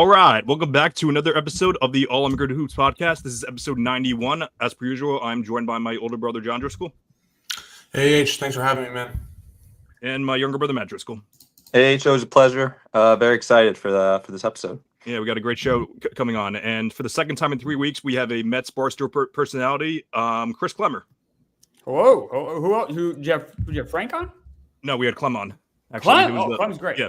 All right, welcome back to another episode of the All Immigrant Hoops podcast. This is episode 91. As per usual, I'm joined by my older brother, John Driscoll. Hey, H, thanks for having me, man. And my younger brother, Matt Driscoll. Hey, H, it was a pleasure. Very excited for this episode. Yeah, we got a great show coming on. And for the second time in 3 weeks, we have a Mets Barstool personality, Chris Klemmer. Hello. Who did you have Frank on? No, we had Clem on. Actually, Clem's great.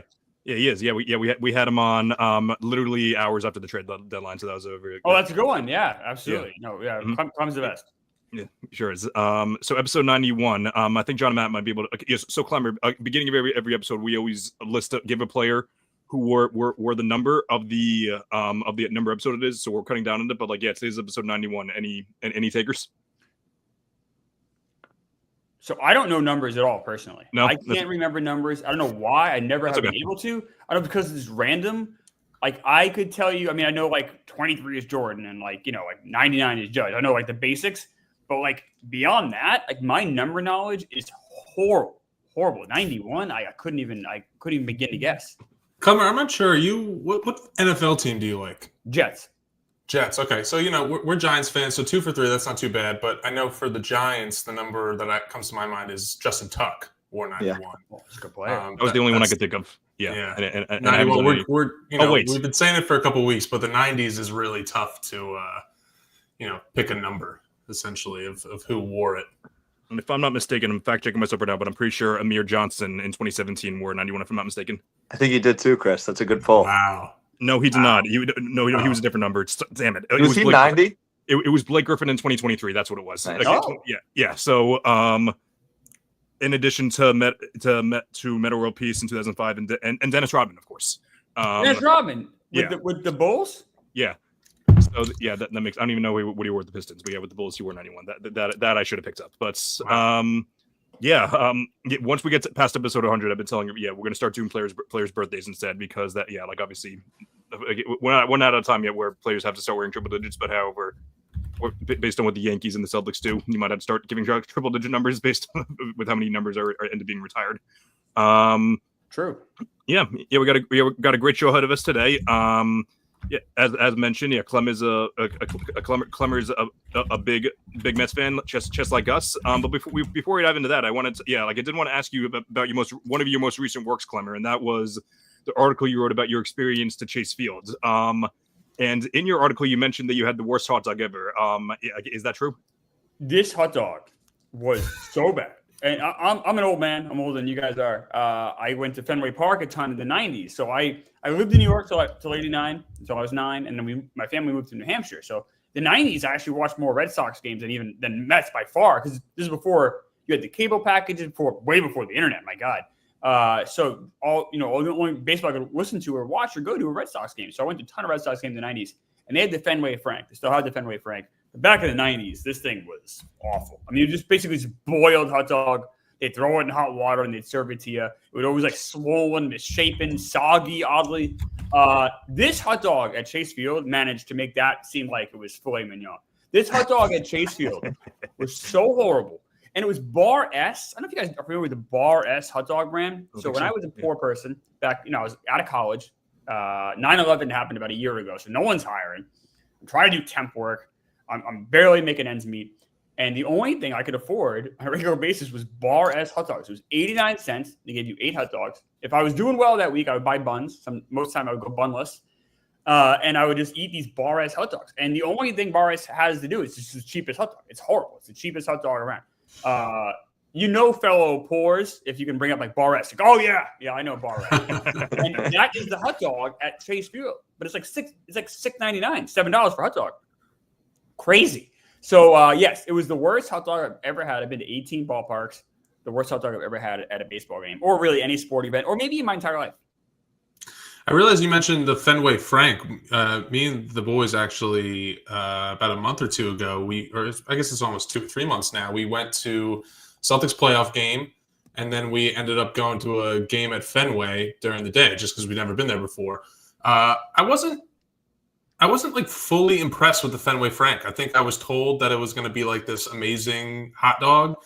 Yeah, he is. Yeah, we had him on literally hours after the trade deadline, so that was over. Oh, that's a good one. Yeah, absolutely. Yeah. Clem's the best. Yeah, sure is. So episode 91. I think John and Matt might be able to. Yes. So Klemmer, beginning of every episode, we always give a player who wore the number of the number episode it is. So we're cutting down on it, but today's episode 91. Any takers? So I don't know numbers at all personally. No, I can't remember numbers. I don't know why. I never have been able to. I don't know because it's random. I could tell you. I mean, I know 23 is Jordan and 99 is Judge. I know the basics, but beyond that, my number knowledge is horrible. 91. I couldn't even begin to guess. Klemmer, I'm not sure. What NFL team do you like? Jets. Okay. So, we're Giants fans, so 2 for 3, that's not too bad. But I know for the Giants, the number that comes to my mind is Justin Tuck, wore 91. Yeah. Well, he's a good player. That was the only one I could think of. Yeah. And 91, we've been saying it for a couple of weeks, but the 90s is really tough to, pick a number, essentially, of who wore it. And if I'm not mistaken, I'm fact-checking myself right now, but I'm pretty sure Amir Johnson in 2017 wore 91, if I'm not mistaken. I think he did too, Chris. That's a good pull. Wow. No, he did not. He was a different number. Damn it. Was he 90? It was Blake Griffin in 2023. That's what it was. Nice. Yeah. So, in addition to Metta World Peace in 2005 and Dennis Rodman, of course. Dennis Rodman with the Bulls. Yeah. So that makes. I don't even know what he wore with the Pistons, but with the Bulls, he wore 91. That I should have picked up. But once we get past episode 100, I've been telling you, we're gonna start doing players' birthdays instead because obviously we're not at a time yet where players have to start wearing triple digits. But however, based on what the Yankees and the Celtics do, you might have to start giving triple digit numbers based with how many numbers are end up being retired. True. Yeah, we got a great show ahead of us today. Yeah, as mentioned, Clem is Klemmer is a big Mets fan, just like us. But before we dive into that, I wanted to, I did want to ask you about one of your most recent works, Klemmer, and that was the article you wrote about your experience to Chase Field. And in your article, you mentioned that you had the worst hot dog ever. Is that true? This hot dog was so bad. And I'm an old man. I'm older than you guys are. I went to Fenway Park a ton in the 90s. So I lived in New York till 89, until I was 9. And then my family moved to New Hampshire. So the 90s, I actually watched more Red Sox games than Mets by far. Because this is before you had the cable packages, way before the internet, my God. So all the only baseball I could listen to or watch or go to a Red Sox game. So I went to a ton of Red Sox games in the 90s. And they had the Fenway Frank. They still had the Fenway Frank. But back in the 90s, this thing was awful. I mean, it just basically this boiled hot dog. They'd throw it in hot water and they'd serve it to you. It would always swollen, misshapen, soggy, oddly. This hot dog at Chase Field managed to make that seem like it was filet mignon. This hot dog at Chase Field was so horrible. And it was Bar S. I don't know if you guys are familiar with the Bar S hot dog brand. So when I was a poor person back, I was out of college. 9/11 happened about a year ago. So no one's hiring. I'm trying to do temp work. I'm barely making ends meet. And the only thing I could afford on a regular basis was Bar S hot dogs. It was 89 cents. They gave you 8 hot dogs. If I was doing well that week, I would buy buns. Most of the time, I would go bunless. And I would just eat these Bar S hot dogs. And the only thing Bar S has to do is just the cheapest hot dog. It's horrible. It's the cheapest hot dog around. Fellow poors, if you can bring up Bar S. Yeah, I know Bar S. And that is the hot dog at Chase Field. But it's $6.99, $7 for a hot dog. Crazy. So, yes, it was the worst hot dog I've ever had. I've been to 18 ballparks. The worst hot dog I've ever had at a baseball game or really any sport event or maybe in my entire life. I realized you mentioned the Fenway Frank. Me and the boys actually about a month or two ago, I guess it's almost 2 or 3 months now, we went to Celtics playoff game, and then we ended up going to a game at Fenway during the day just because we'd never been there before. I wasn't fully impressed with the Fenway Frank. I think I was told that it was going to be this amazing hot dog.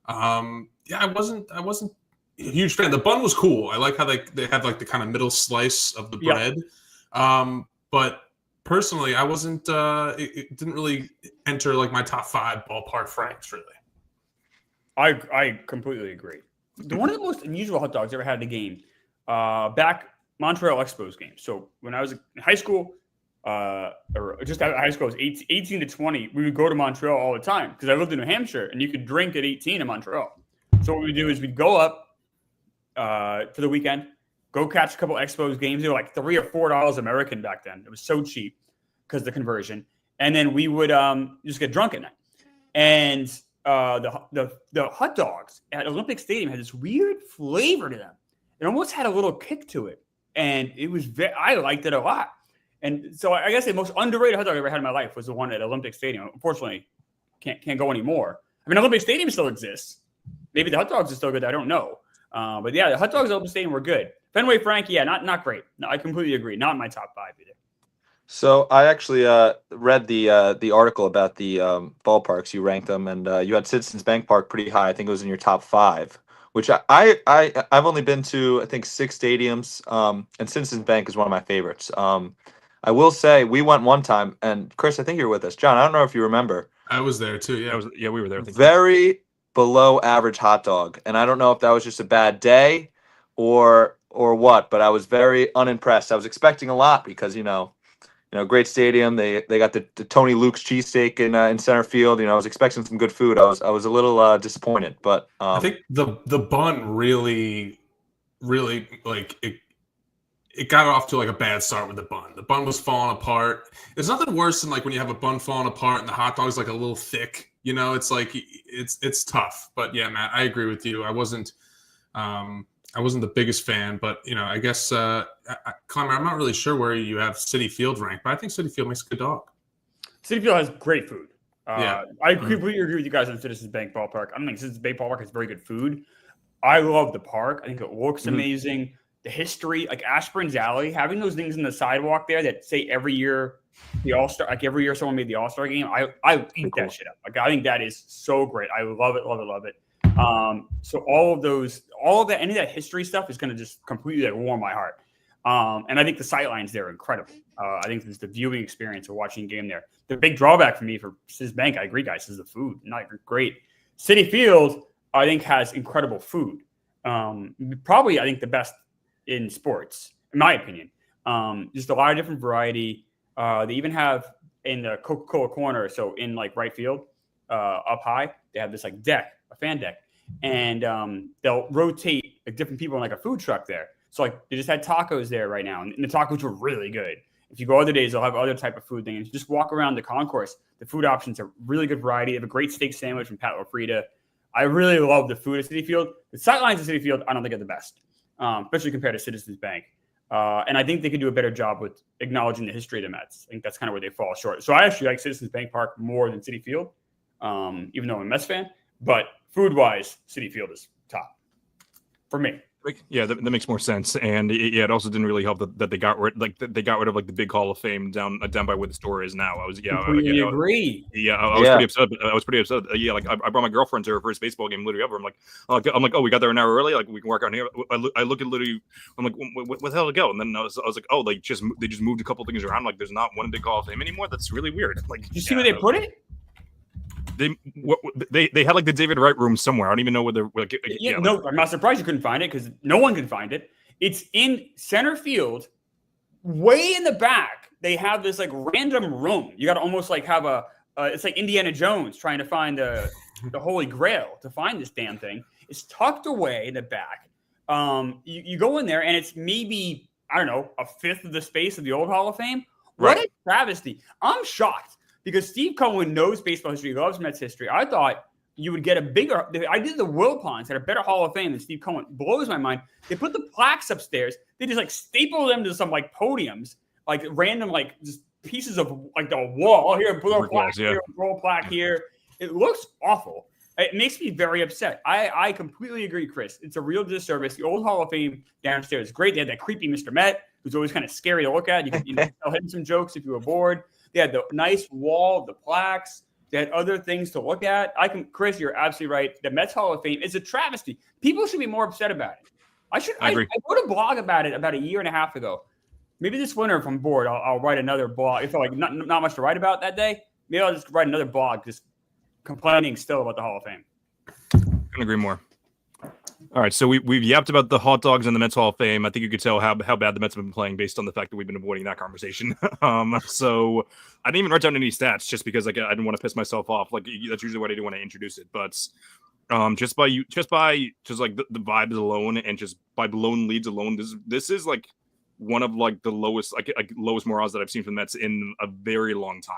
I wasn't a huge fan. The bun was cool. I like how they have the kind of middle slice of the bread. but personally, I wasn't. It didn't really enter like my top 5 ballpark Franks. Really, I completely agree. One of the most unusual hot dogs I ever had at a game, back Montreal Expos game. So when I was in high school, or just out of high school, I was 18 to 20. We would go to Montreal all the time because I lived in New Hampshire, and you could drink at 18 in Montreal. So what we do is we'd go up for the weekend, go catch a couple Expos games. They were like $3 or $4 American back then. It was so cheap because of the conversion. And then we would just get drunk at night. And the hot dogs at Olympic Stadium had this weird flavor to them. It almost had a little kick to it, and it was I liked it a lot. And so I guess the most underrated hot dog I ever had in my life was the one at Olympic Stadium. Unfortunately, can't go anymore. I mean, Olympic Stadium still exists. Maybe the hot dogs are still good. I don't know. But yeah, the hot dogs at Olympic Stadium were good. Fenway Frank, yeah, not great. No, I completely agree. Not in my top 5 either. So I actually read the article about the ballparks. You ranked them, and you had Citizens Bank Park pretty high. I think it was in your top 5, which I've only been to, I think, 6 stadiums, and Citizens Bank is one of my favorites. I will say we went one time, and Chris, I think you were with us. John, I don't know if you remember. I was there too. Yeah, We were there. I think. Very below average hot dog, and I don't know if that was just a bad day or what, but I was very unimpressed. I was expecting a lot because great stadium. They got the Tony Luke's cheesesteak in center field. I was expecting some good food. I was a little disappointed, but I think the bun really like it got off to like a bad start with the bun. The bun was falling apart. There's nothing worse than like when you have a bun falling apart and the hot dog's like a little thick. It's like it's tough. But yeah, Matt, I agree with you. I wasn't the biggest fan, but I guess Klemmer, I'm not really sure where you have Citi Field ranked, but I think Citi Field makes a good dog. Citi Field has great food. Yeah. I completely agree with you guys on Citizens Bank Ballpark. I think Citizens Bank Ballpark has very good food. I love the park. I think it looks amazing. The history, like Ashburn's Alley, having those things in the sidewalk there that say every year the All-Star, like every year someone made the All-Star game. I eat that shit up. Like I think that is so great. I love it, love it, love it. So all of that, any of that history stuff is going to just completely like warm my heart. And I think the sightlines there are incredible. I think it's the viewing experience of watching a game there. The big drawback for me for Citizens Bank, I agree, guys, is the food. Not great. Citi Field, I think, has incredible food. Probably, I think, the best in sports, in my opinion. Just a lot of different variety. They even have in the Coca-Cola corner, so in like right field, up high, they have this like deck, a fan deck, and they'll rotate like different people in like a food truck there. So like they just had tacos there right now, and the tacos were really good. If you go other days, they'll have other type of food things. Just walk around the concourse. The food options are really good variety. They have a great steak sandwich from Pat LaFrida. I really love the food at Citi Field. The sidelines at Citi Field, I don't think are the best, especially compared to Citizens Bank. And I think they could do a better job with acknowledging the history of the Mets. I think that's kind of where they fall short. So I actually like Citizens Bank Park more than Citi Field, even though I'm a Mets fan. But food-wise, Citi Field is top for me. Yeah, that makes more sense, and it also didn't really help that they got rid of like the big Hall of Fame down by where the store is now. I agree. Yeah, I was pretty upset. I was pretty upset. Yeah, like I brought my girlfriend to her first baseball game literally ever. I'm like, oh, we got there an hour early. Like we can work out here. I look at literally. I'm like, what the hell to go? And then I was like, oh, they just moved a couple things around. Like there's not one big Hall of Fame anymore. That's really weird. Like, did you see where they put it? They had like the David Wright room somewhere. I don't even know where they're like. No, I'm not surprised you couldn't find it because no one can find it. It's in center field, way in the back. They have this like random room. You got to almost like have it's like Indiana Jones trying to find the Holy Grail to find this damn thing. It's tucked away in the back. You go in there and it's maybe, I don't know, a fifth of the space of the old Hall of Fame. What a travesty. I'm shocked. Because Steve Cohen knows baseball history, he loves Mets history. I thought you would get a bigger – I did the Wilpons, had a better Hall of Fame than Steve Cohen. Blows my mind. They put the plaques upstairs. They just like staple them to some like podiums, like random like just pieces of like the wall. Here, throw a plaque here, throw a plaque here. It looks awful. It makes me very upset. I completely agree, Chris. It's a real disservice. The old Hall of Fame downstairs is great. They had that creepy Mr. Met, who's always kind of scary to look at. You could tell him some jokes if you were bored. They had the nice wall, the plaques. They had other things to look at. Chris, you're absolutely right. The Mets Hall of Fame is a travesty. People should be more upset about it. I agree. I wrote a blog about it about a year and a half ago. maybe this winter, if I'm bored, I'll write another blog. If I like not much to write about that day, maybe I'll just write another blog, just complaining still about the Hall of Fame. Couldn't agree more. All right, so we've yapped about the hot dogs and the Mets Hall of Fame. I think you could tell how bad the Mets have been playing based on the fact that we've been avoiding that conversation. So I didn't even write down any stats just because like I didn't want to piss myself off. Like that's usually what I do when I introduce it. But just by like the vibes alone and just by blown leads alone, this is like one of like the lowest lowest morals that I've seen from the Mets in a very long time.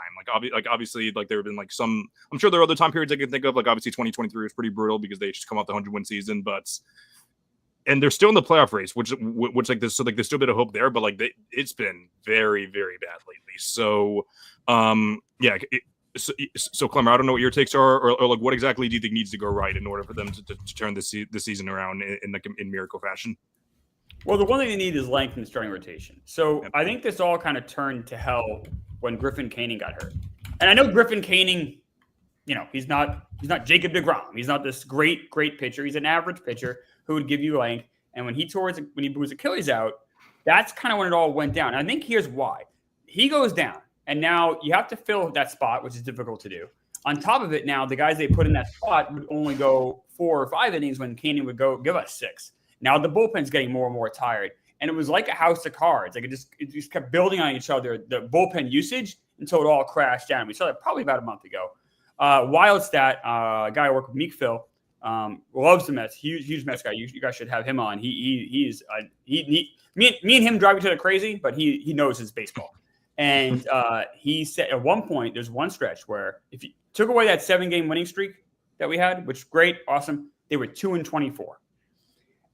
Obviously like there have been like some, I'm sure there are other time periods I can think of, like obviously 2023 was pretty brutal because they just come off the 100-win season, and they're still in the playoff race, which like this, so like there's still a bit of hope there, but like it's been very, very bad lately. So yeah. So Klemmer, I don't know what your takes are, or like what exactly do you think needs to go right in order for them to turn this season around in miracle fashion? Well, the one thing they need is length in the starting rotation. So I think this all kind of turned to hell when Griffin Canning got hurt. And I know Griffin Canning, he's not Jacob deGrom. He's not this great pitcher. He's an average pitcher who would give you length. And when he blew his Achilles out, that's kind of when it all went down. And I think here's why. He goes down, and now you have to fill that spot, which is difficult to do. On top of it, now the guys they put in that spot would only go 4 or 5 innings when Canning would go give us 6. Now the bullpen's getting more and more tired, and it was like a house of cards. Like it just kept building on each other, the bullpen usage, until it all crashed down. We saw that probably about a month ago. Wild stat, a guy I work with, Meek Phil, loves the Mets. Huge Mets guy. You guys should have him on. Me and him drive each other crazy, but he knows his baseball. And he said at one point, there's one stretch where if you took away that 7-game winning streak that we had, which great, awesome, they were 2-24.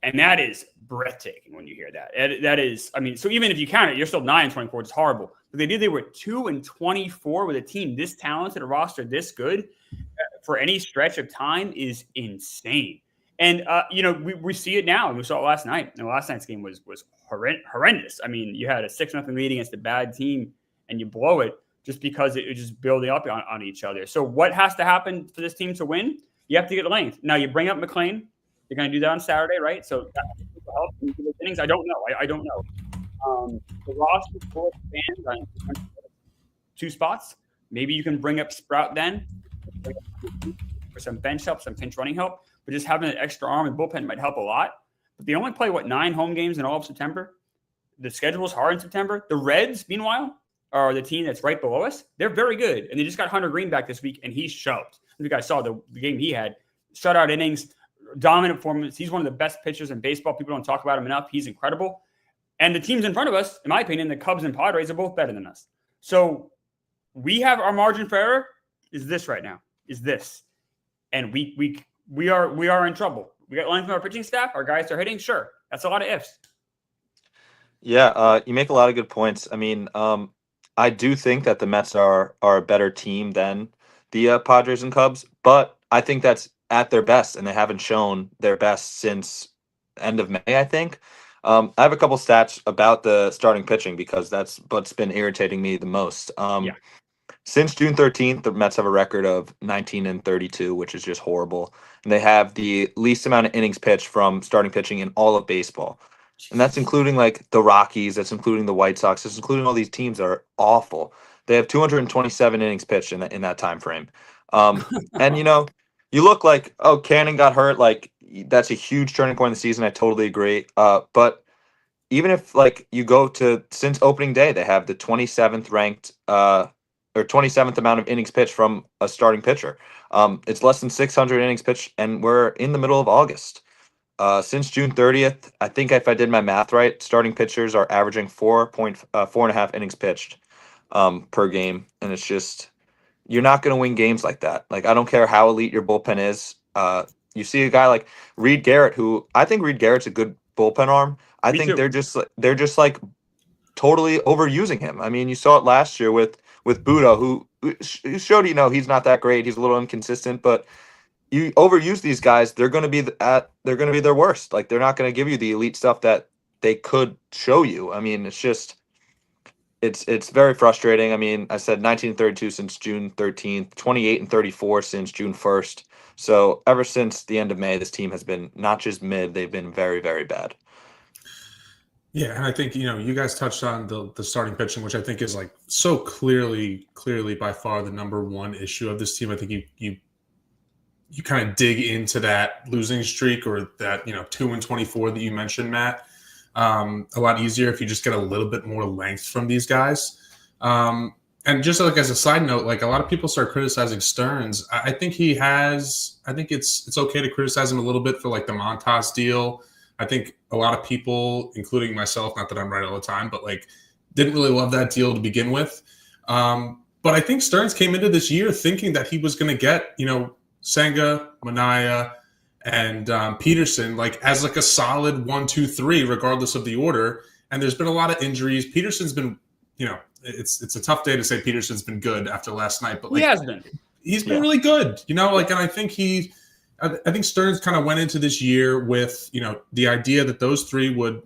And that is breathtaking when you hear that. That is, I mean, so even if you count it, you're still 9-24. It's horrible. But they were 2-24 with a team this talented, a roster this good for any stretch of time is insane. And, we see it now, and we saw it last night. And last night's game was horrendous. I mean, you had a 6-0 lead against a bad team, and you blow it just because it was just building up on each other. So what has to happen for this team to win? You have to get length. Now, you bring up McLean. You're going to do that on Saturday, right? So that will help in the innings. I don't know. I don't know. The roster will expand on 2 spots. Maybe you can bring up Sprout then for some bench help, some pinch running help. But just having an extra arm and bullpen might help a lot. But they only play, 9 home games in all of September? The schedule is hard in September. The Reds, meanwhile, are the team that's right below us. They're very good. And they just got Hunter Green back this week, and he shoved. You guys saw the game he had. Shutout innings. Dominant performance. He's one of the best pitchers in baseball. People don't talk about him enough. He's incredible. And the teams in front of us, in my opinion, the Cubs and Padres are both better than us. So we have our margin for error is this right now, is this. And we are in trouble. We got length from our pitching staff. Our guys are hitting. Sure. That's a lot of ifs. Yeah, you make a lot of good points. I mean, I do think that the Mets are a better team than the Padres and Cubs, but I think that's at their best, and they haven't shown their best since end of May, I think. I have a couple stats about the starting pitching because that's what's been irritating me the most. Since June 13th, the Mets have a record of 19-32, which is just horrible. And they have the least amount of innings pitched from starting pitching in all of baseball. And that's including like the Rockies, that's including the White Sox, that's including all these teams that are awful. They have 227 innings pitched in that time frame. And you look like, Cannon got hurt. Like, that's a huge turning point in the season. I totally agree. But even if, like, you go to, since opening day, they have the 27th ranked, or 27th amount of innings pitched from a starting pitcher. It's less than 600 innings pitched, and we're in the middle of August. Since June 30th, I think if I did my math right, starting pitchers are averaging 4.5 innings pitched per game. And it's just, you're not going to win games like that. Like, I don't care how elite your bullpen is. You see a guy like Reed Garrett, who I think Reed Garrett's a good bullpen arm. I think they're just like totally overusing him. I mean, you saw it last year with Budo, who showed he's not that great. He's a little inconsistent, but you overuse these guys, they're going to be their worst. Like, they're not going to give you the elite stuff that they could show you. I mean, it's just. It's very frustrating. I mean, I said 19-32 since June 13th, 28-34 since June 1st. So ever since the end of May, this team has been not just mid, they've been very, very bad. Yeah, and I think you guys touched on the starting pitching, which I think is like so clearly by far the number one issue of this team. I think you kind of dig into that losing streak or that 2-24 that you mentioned, Matt. A lot easier if you just get a little bit more length from these guys. And just like as a side note, like a lot of people start criticizing Stearns. I think it's okay to criticize him a little bit for like the Montas deal. I think a lot of people, including myself, not that I'm right all the time, but like didn't really love that deal to begin with. But I think Stearns came into this year thinking that he was going to get, Senga, Minaya, and Peterson like as like a solid 1, 2, 3, regardless of the order. And there's been a lot of injuries. Peterson's been, it's a tough day to say Peterson's been good after last night, but like, he has been. He's been really good, and I think Stearns kind of went into this year with, the idea that those three would,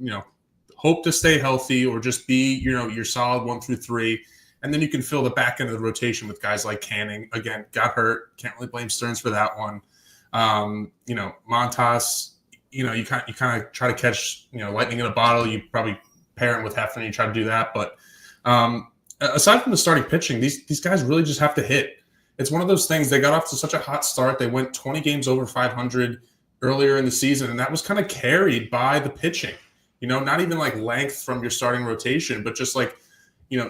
hope to stay healthy or just be, your solid 1 through 3. And then you can fill the back end of the rotation with guys like Canning. Again, got hurt. Can't really blame Stearns for that one. Montas, you kind of try to catch, lightning in a bottle. You probably pair him with Hefner. You try to do that. But aside from the starting pitching, these guys really just have to hit. It's one of those things. They got off to such a hot start. They went 20 games over 500 earlier in the season, and that was kind of carried by the pitching. Not even like length from your starting rotation, but just like,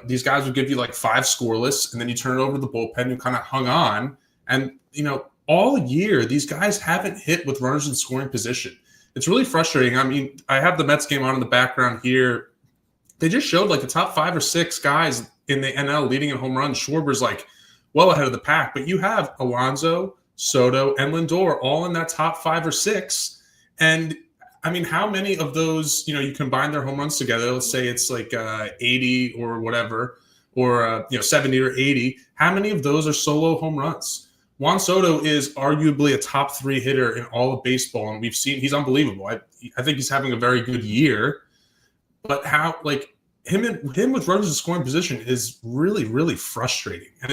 these guys would give you like 5 scoreless, and then you turn it over to the bullpen who kind of hung on. And, all year, these guys haven't hit with runners in scoring position. It's really frustrating. I mean, I have the Mets game on in the background here. They just showed like the top 5 or 6 guys in the NL leading in home runs. Schwarber's like well ahead of the pack, but you have Alonso, Soto, and Lindor all in that top 5 or 6. And I mean, how many of those, you combine their home runs together? Let's say it's like 80 or whatever, or 70 or 80. How many of those are solo home runs? Juan Soto is arguably a top 3 hitter in all of baseball, and we've seen he's unbelievable. I think he's having a very good year, but how like him with runners in scoring position is really, really frustrating. And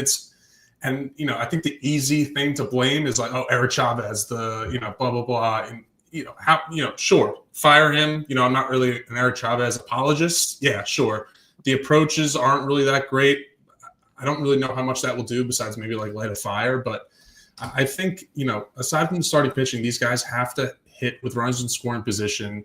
I think the easy thing to blame is like, oh, Eric Chavez, the blah blah blah, and sure, fire him. I'm not really an Eric Chavez apologist. Yeah, sure. The approaches aren't really that great. I don't really know how much that will do besides maybe like light a fire. But I think, aside from the starting pitching, these guys have to hit with runners in scoring position.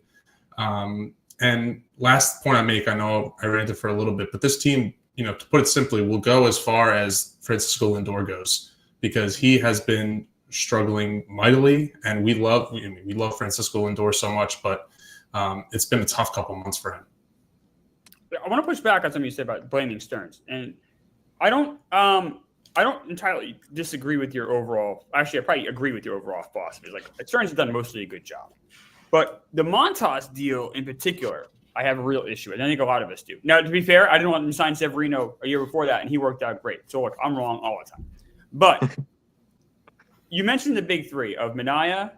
And last point I make, I know I ranted for a little bit, but this team, to put it simply, will go as far as Francisco Lindor goes, because he has been struggling mightily, and we love Francisco Lindor so much, but it's been a tough couple months for him. I want to push back on something you said about blaming Stearns, and I don't entirely disagree with your overall. Actually, I probably agree with your overall philosophy. Like Stearns has done mostly a good job, but the Montas deal in particular, I have a real issue with. I think a lot of us do. Now, to be fair, I didn't want him to sign Severino a year before that, and he worked out great. So look, I'm wrong all the time, but. You mentioned the big 3 of Minaya,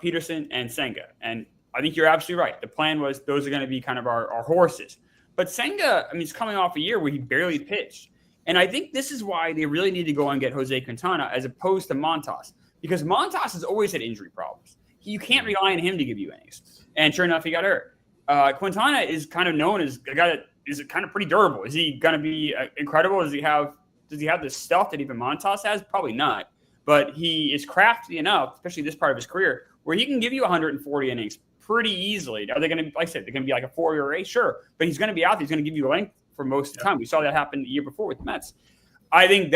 Peterson, and Senga. And I think you're absolutely right. The plan was those are going to be kind of our horses. But Senga, he's coming off a year where he barely pitched. And I think this is why they really need to go and get Jose Quintana as opposed to Montas. Because Montas has always had injury problems. You can't rely on him to give you innings. And sure enough, he got hurt. Quintana is kind of known as a guy that is kind of pretty durable. Is he going to be incredible? Does he have the stuff that even Montas has? Probably not. But he is crafty enough, especially this part of his career, where he can give you 140 innings pretty easily. Are they going to, like I said, they're going to be like a 4 or 8? Sure. But he's going to be out there. He's going to give you length for most of the time. We saw that happen the year before with the Mets. I think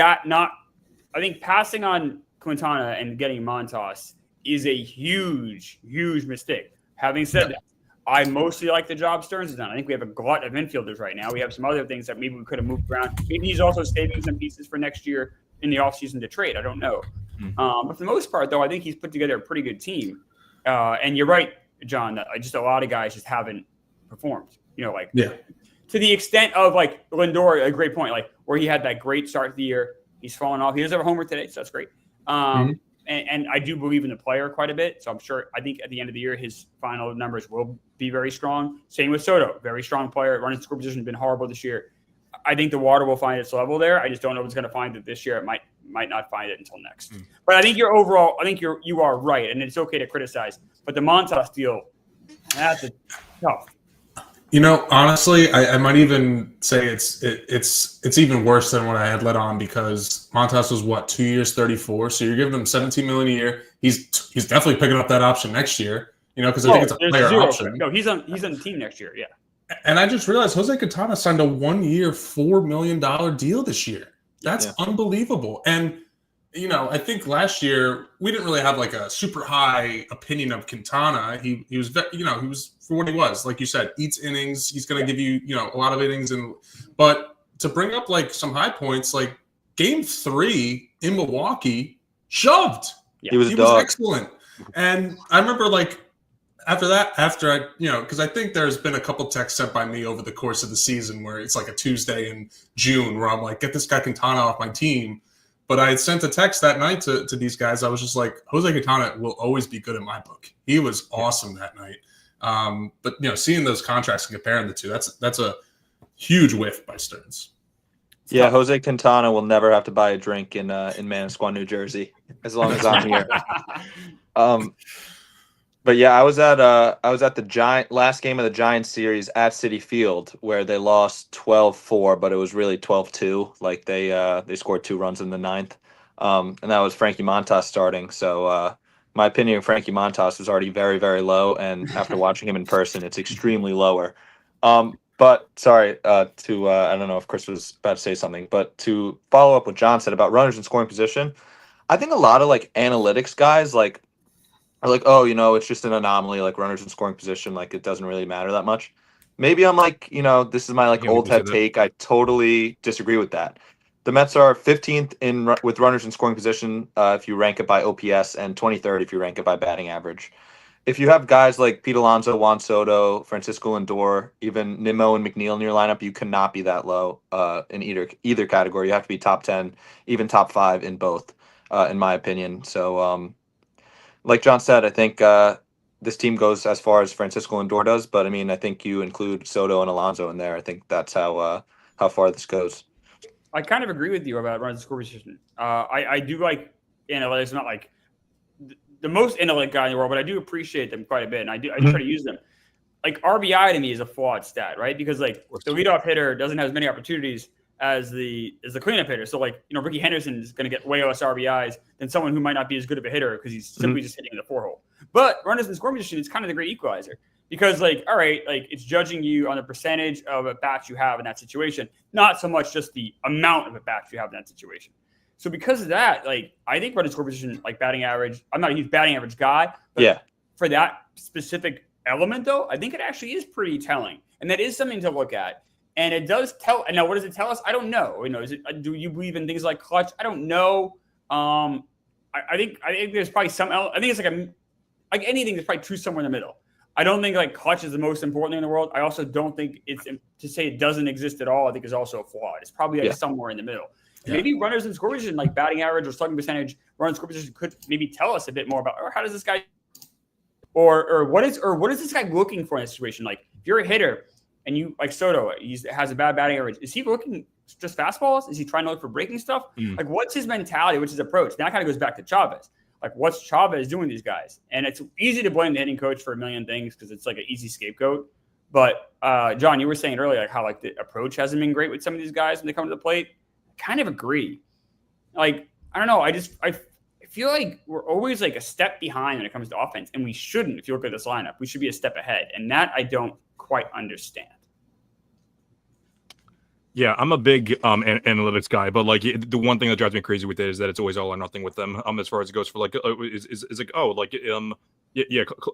passing on Quintana and getting Montas is a huge, huge mistake. Having said that, I mostly like the job Stearns has done. I think we have a glut of infielders right now. We have some other things that maybe we could have moved around. Maybe he's also saving some pieces for next year in the offseason to trade. I don't know. But for the most part, though, I think he's put together a pretty good team. And you're right, John, that just a lot of guys just haven't performed. To the extent of like Lindor, a great point, like where he had that great start to the year. He's fallen off. He does have a homer today, so that's great. And I do believe in the player quite a bit. So I think at the end of the year, his final numbers will be very strong. Same with Soto, very strong player. Running score position has been horrible this year. I think the water will find its level there. I just don't know if it's going to find it this year. It might not find it until next. But I think you are right, and it's okay to criticize. But the Montas deal, that's tough. You know, honestly, I might even say it's even worse than what I had let on, because Montas was what, 2 years, 34. So you're giving him 17 million a year. He's definitely picking up that option next year. You know, because I think it's a there's player zero. option. No, he's on the team next year. Yeah. And I just realized Jose Quintana signed a 1 year, $4 million deal this year. That's unbelievable. And you know, I think last year we didn't really have like a super high opinion of Quintana. He was, you know, he was for what he was. Like you said, eats innings. He's going to give you, you know, a lot of innings. But to bring up like some high points, like Game 3 in Milwaukee, shoved. Yeah. He was excellent. And I remember like after I, you know, because I think there's been a couple texts sent by me over the course of the season where it's like a Tuesday in June where I'm like, get this guy Quintana off my team. But I had sent a text that night to these guys. I was just like, Jose Quintana will always be good in my book. He was awesome that night. But you know, seeing those contracts and comparing the two, that's a huge whiff by Stearns. Yeah, Jose Quintana will never have to buy a drink in Manasquan, New Jersey, as long as I'm here. But yeah, I was at the last game of the Giants series at Citi Field, where they lost 12-4, but it was really 12-2. Like they scored 2 runs in the 9th, and that was Frankie Montas starting. So my opinion of Frankie Montas was already very, very low, and after watching him in person, it's extremely lower. But sorry I don't know if Chris was about to say something, but to follow up what John said about runners in scoring position, I think a lot of like analytics guys are like, oh, you know, it's just an anomaly, like runners in scoring position, like it doesn't really matter that much. Maybe I'm like, you know, this is my like old head take. I totally disagree with that. The Mets are 15th with runners in scoring position if you rank it by OPS, and 23rd if you rank it by batting average. If you have guys like Pete Alonso, Juan Soto, Francisco Lindor, even Nimmo and McNeil in your lineup, you cannot be that low in either category. You have to be top 10, even top 5 in both, in my opinion. So, like John said, I think this team goes as far as Francisco Lindor does, but I mean, I think you include Soto and Alonso in there. I think that's how far this goes. I kind of agree with you about runners in scoring position. I do like analytics. I'm not like the most analytic guy in the world, but I do appreciate them quite a bit, and I do try to use them. Like RBI to me is a flawed stat, right? Because like the leadoff hitter doesn't have as many opportunities as the cleanup hitter. So like, you know, Ricky Henderson is going to get way less RBIs than someone who might not be as good of a hitter because he's simply just hitting the 4-hole. But runners in scoring position is kind of the great equalizer, because like, all right, like it's judging you on the percentage of at bats you have in that situation, not so much just the amount of at bats you have in that situation. So because of that, like I think runners in scoring position, like batting average, I'm not a huge batting average guy, but for that specific element though, I think it actually is pretty telling, and that is something to look at. And it does tell. And now, what does it tell us? I don't know. You know, do you believe in things like clutch? I don't know. I think there's probably some. I think it's like anything. There's probably truth somewhere in the middle. I don't think like clutch is the most important thing in the world. I also don't think it's to say it doesn't exist at all. I think is also flawed. It's probably like somewhere in the middle. Yeah. Maybe runners in scoring position, like batting average or slugging percentage, runners in scoring position could maybe tell us a bit more about, or how does this guy, or what is this guy looking for in a situation? Like if you're a hitter. And you like Soto, he has a bad batting average. Is he looking just fastballs? Is he trying to look for breaking stuff? Like, what's his mentality? What's his approach? That kind of goes back to Chavez. Like, what's Chavez doing to these guys? And it's easy to blame the hitting coach for a million things because it's like an easy scapegoat. But John, you were saying earlier like how like the approach hasn't been great with some of these guys when they come to the plate. I kind of agree. Like, I don't know. I feel like we're always like a step behind when it comes to offense, and we shouldn't. If you look at this lineup, we should be a step ahead, and that I don't quite understand. Yeah, I'm a big analytics guy, but like the one thing that drives me crazy with it is that it's always all or nothing with them. As far as it goes for like is like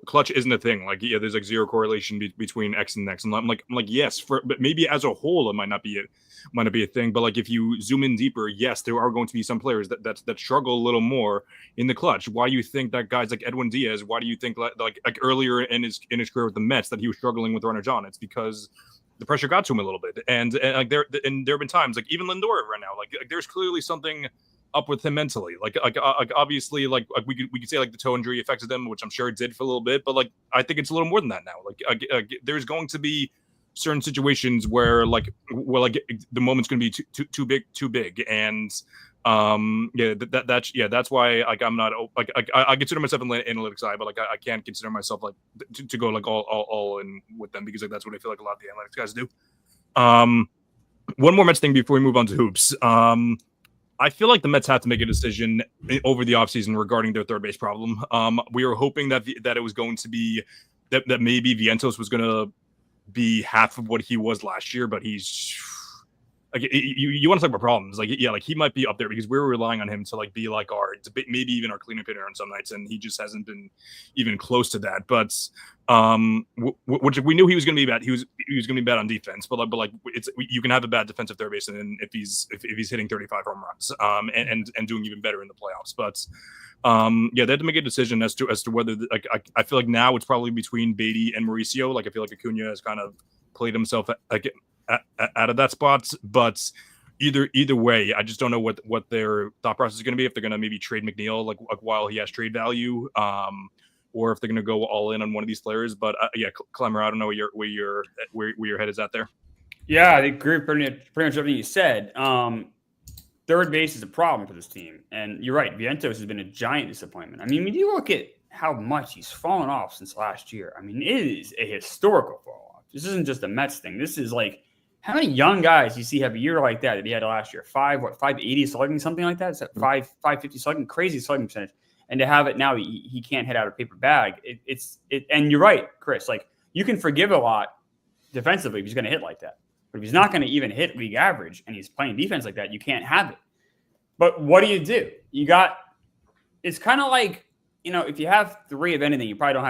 clutch isn't a thing. Like there's like zero correlation between X and X, and I'm like yes, but maybe as a whole it might not be a thing. But like if you zoom in deeper, yes, there are going to be some players that struggle a little more in the clutch. Why do you think that guys like Edwin Diaz? Why do you think like earlier in his career with the Mets that he was struggling with runners on? It's because the pressure got to him a little bit, and like there have been times like even Lindor right now, like there's clearly something up with him mentally. Like obviously like we could say like the toe injury affected him, which I'm sure it did for a little bit, but like I think it's a little more than that now. Like there's going to be certain situations where the moment's going to be too big, and That's why like I'm not like I consider myself an analytics guy, but like I can't consider myself like to go like all in with them because like that's what I feel like a lot of the analytics guys do. One more Mets thing before we move on to hoops. I feel like the Mets have to make a decision over the offseason regarding their third base problem. We were hoping that it was going to be that maybe Vientos was going to be half of what he was last year, but he's like you want to talk about problems, like like he might be up there because we were relying on him to like be like maybe even our cleanup hitter on some nights, and he just hasn't been even close to that. But which we knew he was going to be bad. He was going to be bad on defense, but like you can have a bad defensive third baseman if he's hitting 35 home runs and doing even better in the playoffs. But they had to make a decision as to whether like I feel like now it's probably between Beatty and Mauricio. Like I feel like Acuna has kind of played himself out of that spot, but either way, I just don't know what their thought process is going to be. If they're going to maybe trade McNeil like while he has trade value, or if they're going to go all in on one of these players. But Klemmer, I don't know where your head is at there. Yeah, I agree pretty much everything you said. Third base is a problem for this team, and you're right. Vientos has been a giant disappointment. I mean, when you look at how much he's fallen off since last year, I mean, it is a historical fall off. This isn't just a Mets thing. This is like, how many young guys you see have a year like that he had last year? 580 slugging, something like that? It's at 550 slugging, crazy slugging percentage. And to have it now, he can't hit out a paper bag. And you're right, Chris. Like, you can forgive a lot defensively if he's going to hit like that. But if he's not going to even hit league average and he's playing defense like that, you can't have it. But what do? It's kind of like, if you have three of anything, you don't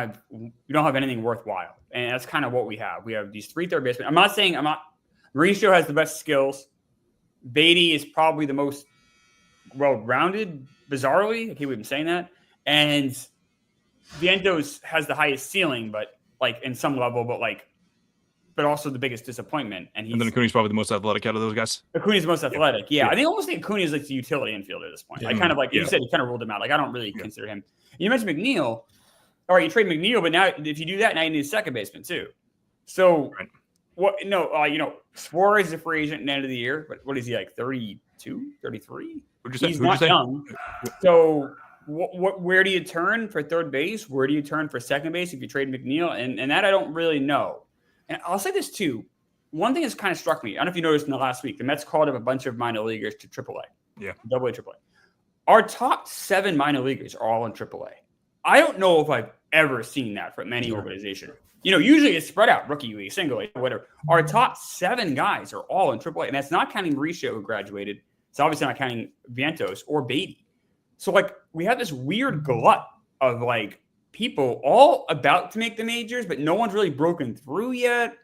have anything worthwhile. And that's kind of what we have. We have these three third basemen. Mauricio has the best skills. Beatty is probably the most well-rounded, bizarrely. I keep even saying that. And Vientos has the highest ceiling, but like in some level, but also the biggest disappointment. And then Acuna's probably the most athletic out of those guys. Acuna's the most athletic. Yeah. I think almost Acuna is like the utility infielder at this point. I kind of you said, you kind of ruled him out. Like, I don't really consider him. You mentioned McNeil. All right, you trade McNeil, but now if you do that, now you need a second baseman too. So what? No, Suarez is a free agent at the end of the year, but what is he, like 32, 33? He's not young. So where do you turn for third base? Where do you turn for second base if you trade McNeil? And that I don't really know. And I'll say this too. One thing that's kind of struck me, I don't know if you noticed in the last week, the Mets called up a bunch of minor leaguers to AAA. Yeah. AA, AAA. Our top 7 minor leaguers are all in AAA. I don't know if I've ever seen that from any organization. Usually it's spread out, rookie league, single league, whatever. Our top 7 guys are all in AAA, and that's not counting Mauricio, who graduated. It's obviously not counting Vientos or Beatty. So, we have this weird glut of, people all about to make the majors, but no one's really broken through yet.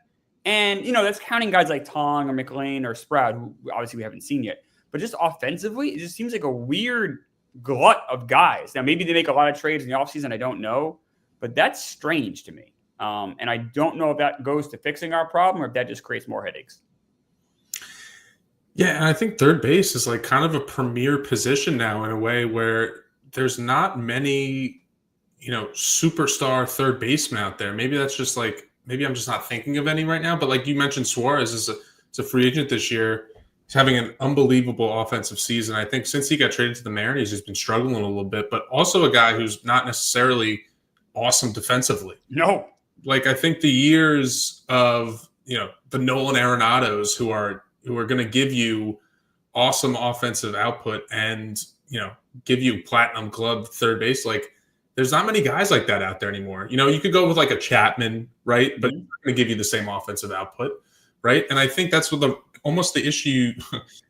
And, that's counting guys like Tong or McLean or Sprout, who obviously we haven't seen yet. But just offensively, it just seems like a weird glut of guys. Now, maybe they make a lot of trades in the offseason. I don't know. But that's strange to me. And I don't know if that goes to fixing our problem or if that just creates more headaches. Yeah, and I think third base is kind of a premier position now in a way where there's not many, superstar third basemen out there. Maybe that's just maybe I'm just not thinking of any right now. But you mentioned, Suarez is a free agent this year. He's having an unbelievable offensive season. I think since he got traded to the Mariners, he's been struggling a little bit, but also a guy who's not necessarily awesome defensively. No. I think the years of, the Nolan Arenados who are going to give you awesome offensive output and, give you platinum club third base. There's not many guys like that out there anymore. You could go with a Chapman, right? But he's going to give you the same offensive output, right? And I think that's what almost the issue,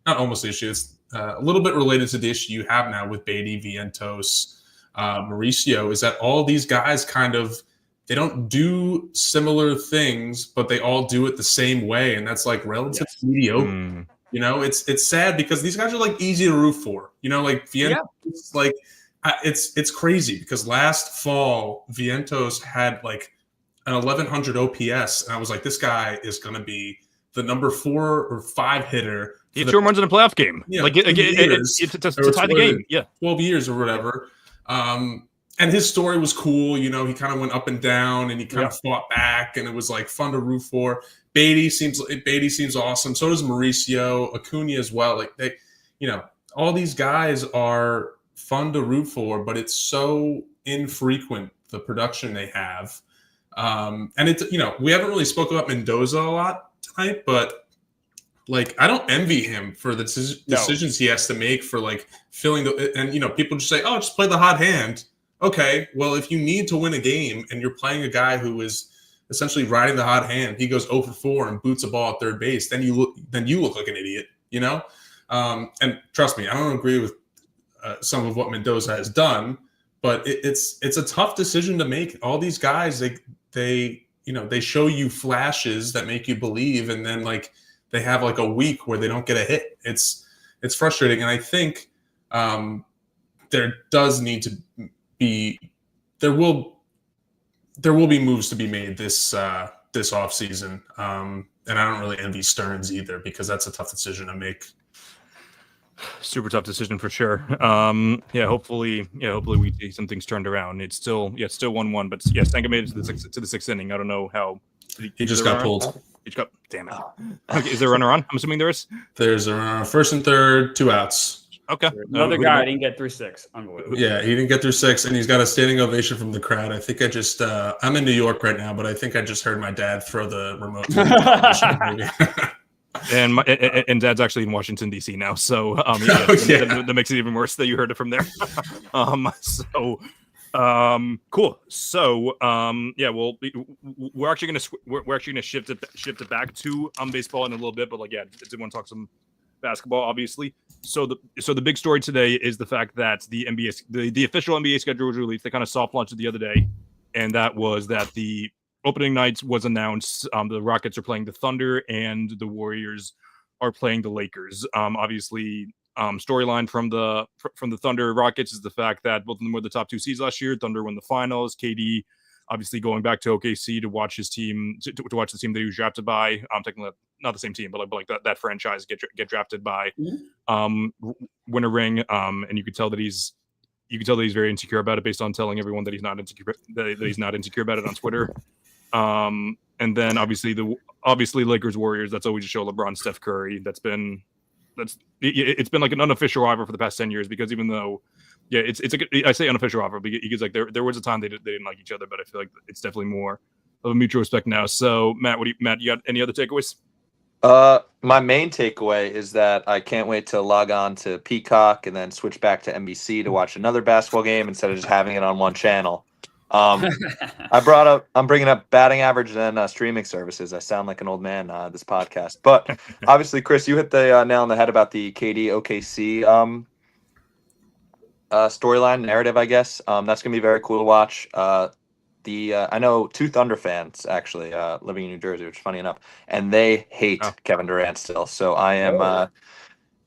not almost the issue, it's a little bit related to the issue you have now with Beatty, Vientos, Mauricio, is that all these guys they don't do similar things, but they all do it the same way. And that's relative mediocre. It's sad because these guys are easy to root for, Vientos, it's crazy because last fall Vientos had an 1100 OPS. And I was like, this guy is going to be the number 4 or 5 hitter. He had 2 runs in a playoff game. To tie the game. Yeah. 12 years or whatever. And his story was cool. He kind of went up and down and he kind of fought back and it was fun to root for. Beatty seems awesome. So does Mauricio, Acuna as well. all these guys are fun to root for, but it's so infrequent, the production they have. And it's, we haven't really spoken about Mendoza a lot tonight, but like, I don't envy him for the decisions he has to make for like filling and people just say, oh, just play the hot hand. Okay, well, if you need to win a game and you're playing a guy who is essentially riding the hot hand, he goes 0 for 4 and boots a ball at third base, then you look like an idiot, And trust me, I don't agree with some of what Mendoza has done, but it's a tough decision to make. All these guys, they show you flashes that make you believe, and then like they have like a week where they don't get a hit. It's frustrating, and I think there does need to be there will be moves to be made this offseason. And I don't really envy Stearns either, because that's a tough decision to make. Super tough decision for sure. Hopefully we see some things turned around. It's still 1-1, but Senga made it to the sixth inning. I don't know how he just got pulled. Damn it. Okay, is there a runner on? I'm assuming there is. There's a first and third, 2 outs. Okay. Another guy didn't get through 6. Unbelievable. Yeah, he didn't get through 6, and he's got a standing ovation from the crowd. I think I just I'm in New York right now, but I think I just heard my dad throw the remote. And Dad's actually in Washington D.C. now, so that makes it even worse that you heard it from there. Cool. So we're actually gonna shift it back to baseball in a little bit, but I did want to talk some basketball, obviously. So the big story today is the fact that the NBA, the official NBA schedule was released. They kind of soft launched it the other day, and that was that the opening nights was announced. The Rockets are playing the Thunder, and the Warriors are playing the Lakers. Obviously, storyline from the Thunder Rockets is the fact that both of them were the top 2 seeds last year. Thunder won the finals. KD obviously going back to OKC to watch his team, to watch the team that he was drafted by. Technically not the same team, but like that franchise get drafted by, win a ring. And you could tell that he's very insecure about it, based on telling everyone that he's not insecure about it on Twitter. And then obviously Lakers Warriors. That's always a show. LeBron, Steph Curry. It's been like an unofficial rival for the past 10 years, because even though, I say unofficial rival because like there was a time they didn't like each other, but I feel like it's definitely more of a mutual respect now. So Matt, you got any other takeaways? My main takeaway is that I can't wait to log on to Peacock and then switch back to NBC to watch another basketball game instead of just having it on one channel. I'm bringing up batting average and streaming services. I sound like an old man this podcast, but obviously, Chris, you hit the nail on the head about the KD OKC storyline narrative. I guess that's gonna be very cool to watch. I know 2 Thunder fans actually living in New Jersey, which is funny enough, and they hate Kevin Durant still. So I am.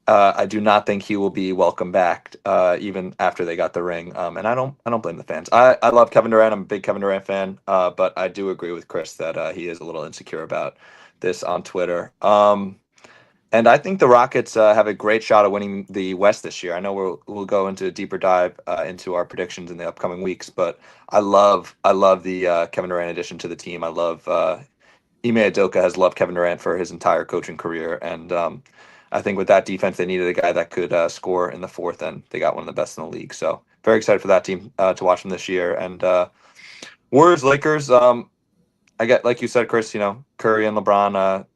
I do not think he will be welcome back, even after they got the ring. And I don't blame the fans. I love Kevin Durant. I'm a big Kevin Durant fan. But I do agree with Chris that he is a little insecure about this on Twitter. And I think the Rockets have a great shot at winning the West this year. I know we'll go into a deeper dive into our predictions in the upcoming weeks, but I love the Kevin Durant addition to the team. I love Ime Udoka has loved Kevin Durant for his entire coaching career, and I think with that defense, they needed a guy that could score in the fourth, and they got one of the best in the league. So very excited for that team to watch them this year. And Warriors, Lakers, I get, like you said, Chris, Curry and LeBron,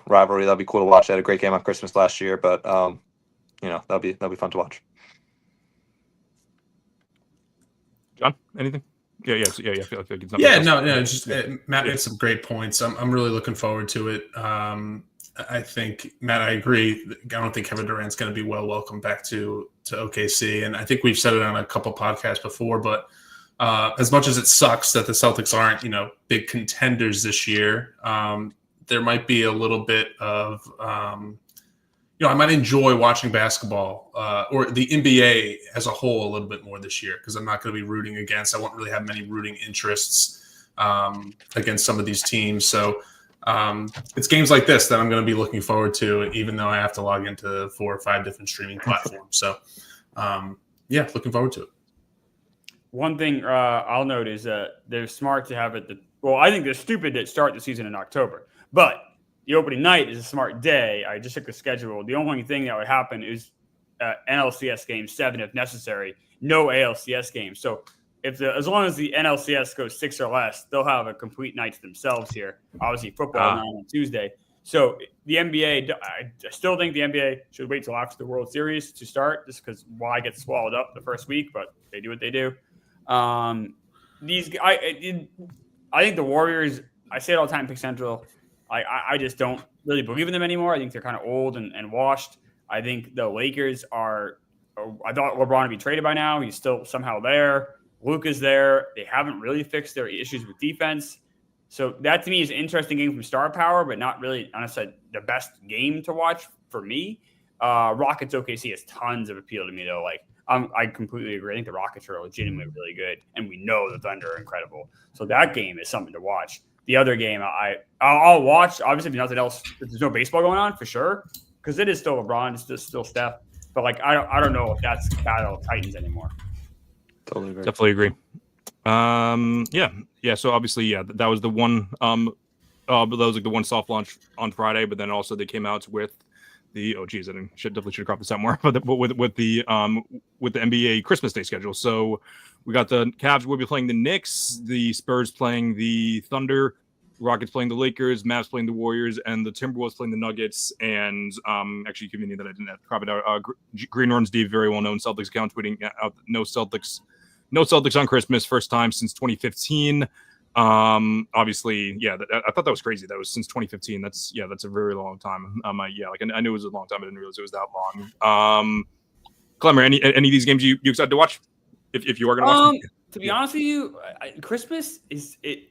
rivalry. That'd be cool to watch. They had a great game on Christmas last year, but that'll be fun to watch. John, anything? I feel like it's not Matt made some great points. I'm really looking forward to it. I think, Matt, I agree. I don't think Kevin Durant's going to be welcomed back to OKC, and I think we've said it on a couple podcasts before. But as much as it sucks that the Celtics aren't, big contenders this year, there might be a little bit of, I might enjoy watching basketball or the NBA as a whole a little bit more this year, because I'm not going to be rooting against. I won't really have many rooting interests against some of these teams. So it's games like this that I'm going to be looking forward to, even though I have to log into 4 or 5 different streaming platforms. So, looking forward to it. One thing I'll note is that they're smart to have it. I think they're stupid to start the season in October. But the opening night is a smart day. I just took the schedule. The only thing that would happen is NLCS game 7 if necessary. No ALCS game. So as long as the NLCS goes 6 or less, they'll have a complete night to themselves here. Obviously, football now on Tuesday. So the NBA, I still think the NBA should wait till after the World Series to start, just because why get swallowed up the first week? But they do what they do. I think the Warriors. I say it all the time. Pick Central. I just don't really believe in them anymore. I think they're kind of old and washed. I think the Lakers are. I thought LeBron would be traded by now. He's still somehow there. Luka's there. They haven't really fixed their issues with defense. So that to me is an interesting game from star power, but not really, honestly, the best game to watch for me. Rockets OKC has tons of appeal to me, though. Like I completely agree. I think the Rockets are legitimately really good, and we know the Thunder are incredible. So that game is something to watch. The other game I'll watch. Obviously, if nothing else, if there's no baseball going on for sure, because it is still LeBron, it's still Steph. But like I don't know if that's Battle of Titans anymore. Totally agree. Definitely agree. Yeah. So obviously, that was the one. But that was like the one soft launch on Friday. But then also they came out with the definitely should have cropped this out more. But with the NBA Christmas Day schedule. So we got the Cavs will be playing the Knicks, the Spurs playing the Thunder, Rockets playing the Lakers, Mavs playing the Warriors, and the Timberwolves playing the Nuggets. And actually, convenient that I didn't have to crop it out. Green Orange D, very well known Celtics account, tweeting out no Celtics on Christmas, first time since 2015. Obviously, I thought that was crazy. That was since 2015. That's a very long time. I knew it was a long time. I didn't realize it was that long. Klemmer, any of these games you excited to watch? If you are going to watch them? To be honest with you, Christmas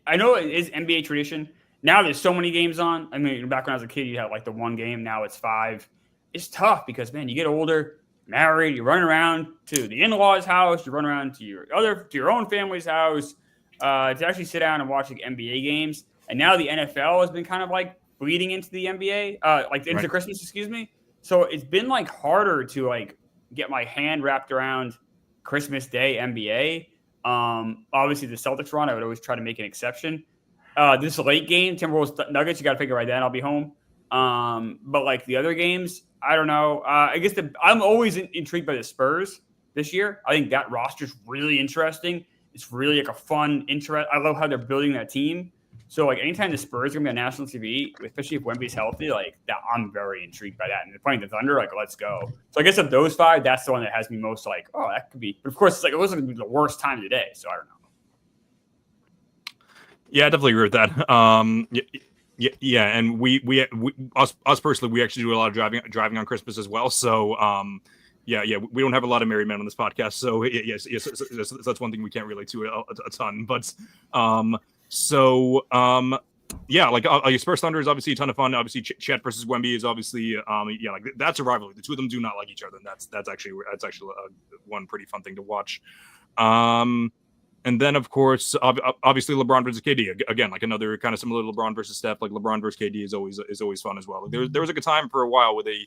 I know it is NBA tradition. Now there's so many games on. I mean, back when I was a kid, you had like the one game. Now it's 5. It's tough because, man, you get older, married, you run around to the in-laws' house, you run around to your own family's house to actually sit down and watch like NBA games. And now the NFL has been kind of like bleeding into the NBA, into Christmas, excuse me. So it's been like harder to like get my hand wrapped around Christmas Day NBA. Obviously the Celtics run, I would always try to make an exception. This late game, Timberwolves Nuggets, you got to figure right then I'll be home. But like the other games, I don't know. I guess I'm always intrigued by the Spurs this year. I think that roster's really interesting. It's really like a fun interest. I love how they're building that team. So like anytime the Spurs are gonna be on national TV, especially if Wemby's healthy, like that, I'm very intrigued by that. And they're playing the Thunder, like let's go. So I guess of those 5, that's the one that has me most like, oh, that could be. But of course, it's like it looks like the worst time of the day. So I don't know. Yeah, I definitely agree with that. Yeah, and we us personally, we actually do a lot of driving on Christmas as well. So we don't have a lot of married men on this podcast. So yes, that's one thing we can't relate to a ton. But Spurs Thunder is obviously a ton of fun. Obviously, Chet versus Wemby is obviously that's a rivalry. The two of them do not like each other, and that's actually one pretty fun thing to watch. And then, of course, obviously LeBron versus KD again, like another kind of similar to LeBron versus Steph. Like LeBron versus KD is always fun as well. Like there was like a time for a while where they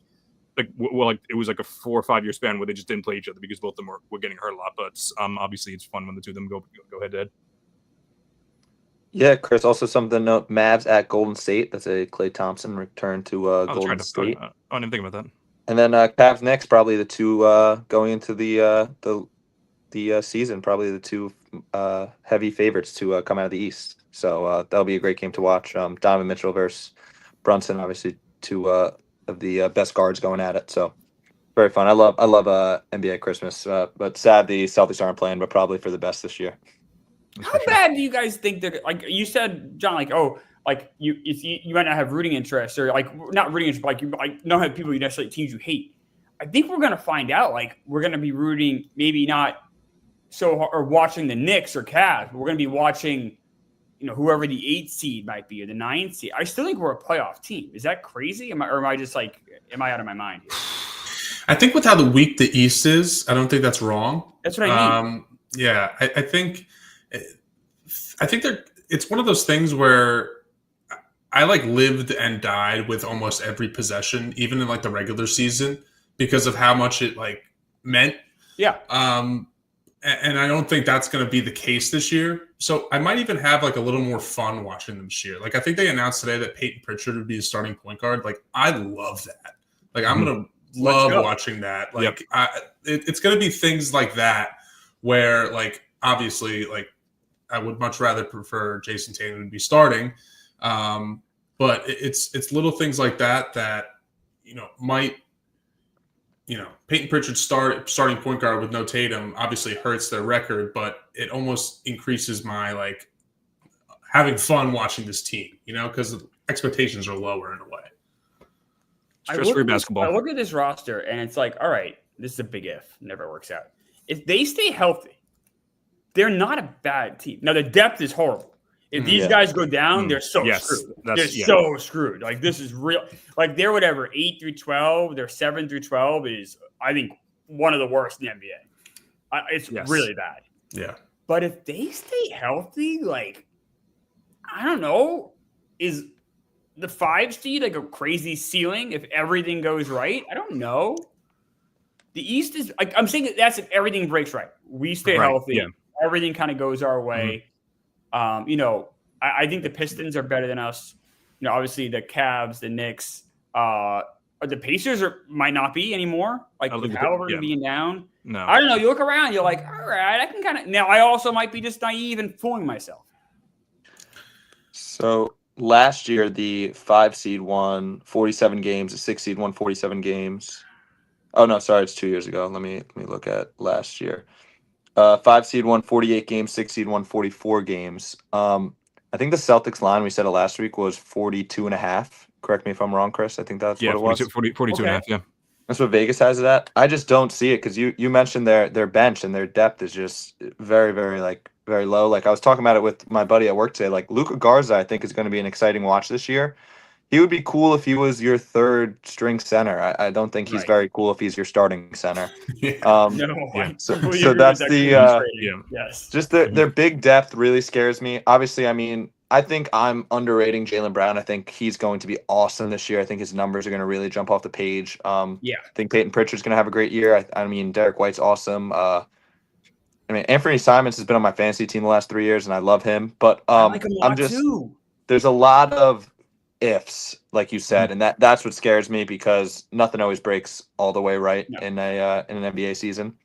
it was like a 4 or 5 year span where they just didn't play each other because both of them were getting hurt a lot. But obviously it's fun when the two of them go head to head. Yeah, Chris. Also, something to note: Mavs at Golden State. That's a Klay Thompson return to Golden State. I didn't think about that. And then Cavs next, probably the two going into the season, probably the two heavy favorites to come out of the East. So that'll be a great game to watch. Donovan Mitchell versus Brunson, obviously two of the best guards going at it. So very fun. I love NBA Christmas, but sad the Celtics aren't playing, but probably for the best this year. How bad do you guys think they're like? You said, John, like, oh, like you might not have rooting interest, or like not rooting interest, but like you like don't have people you necessarily teams you hate. I think we're gonna find out. Like we're gonna be rooting, maybe not so hard, or watching the Knicks or Cavs. But we're gonna be watching, whoever the 8th seed might be or the 9th seed. I still think we're a playoff team. Is that crazy? Am I out of my mind here? I think with how the weak the East is, I don't think that's wrong. That's what I mean. Yeah, I think it's one of those things where I like lived and died with almost every possession, even in like the regular season, because of how much it like meant. Yeah. And I don't think that's going to be the case this year. So I might even have like a little more fun watching them this year. Like I think they announced today that Peyton Pritchard would be a starting point guard. Like I love that. Like I'm going to love go. watching that. Like, it's going to be things like that where, like, obviously, like, I would much rather prefer Jason Tatum to be starting. But it's little things like that might, Peyton Pritchard's starting point guard with no Tatum obviously hurts their record, but it almost increases my, like, having fun watching this team, because expectations are lower in a way. Stress-free basketball. I look at this roster and it's like, all right, this is a big if. Never works out. If they stay healthy, they're not a bad team. Now, the depth is horrible. If these guys go down, they're so screwed. They're so screwed. Like, this is real. Like, they're whatever, 8 through 12, their 7 through 12 is, I think, one of the worst in the NBA. It's really bad. Yeah. But if they stay healthy, like, I don't know, is the 5 seed like a crazy ceiling if everything goes right? I don't know. The East is, like, I'm saying that's if everything breaks right. We stay healthy. Yeah. Everything kind of goes our way. I think the Pistons are better than us. Obviously the Cavs, the Knicks, the Pacers might not be anymore. Like, with Halliburton being down. No, I don't know. You look around, you're like, all right, I can kind of. Now, I also might be just naive and fooling myself. So last year, the 5 seed won 47 games. The 6 seed won 47 games. Oh no, sorry, it's 2 years ago. Let me look at last year. 5 seed won 48 games. 6 seed won 44 games. I think the Celtics line, we said it last week, was 42.5. Correct me if I'm wrong, Chris. I think that's what it was. 42.5, yeah. That's what Vegas has it at. I just don't see it because you mentioned their bench and their depth is just very, very, very low. Like, I was talking about it with my buddy at work today. Like, Luka Garza, I think, is going to be an exciting watch this year. He would be cool if he was your third string center. I don't think he's very cool if he's your starting center. So that's yes. Just their big depth really scares me. Obviously, I mean, I think I'm underrating Jaylen Brown. I think he's going to be awesome this year. I think his numbers are going to really jump off the page. I think Peyton Pritchard's going to have a great year. I mean, Derek White's awesome. Anthony Simons has been on my fantasy team the last 3 years, and I love him. But I like him a lot too. There's a lot of ifs, like you said, and that's what scares me because nothing always breaks all the way right in an NBA season.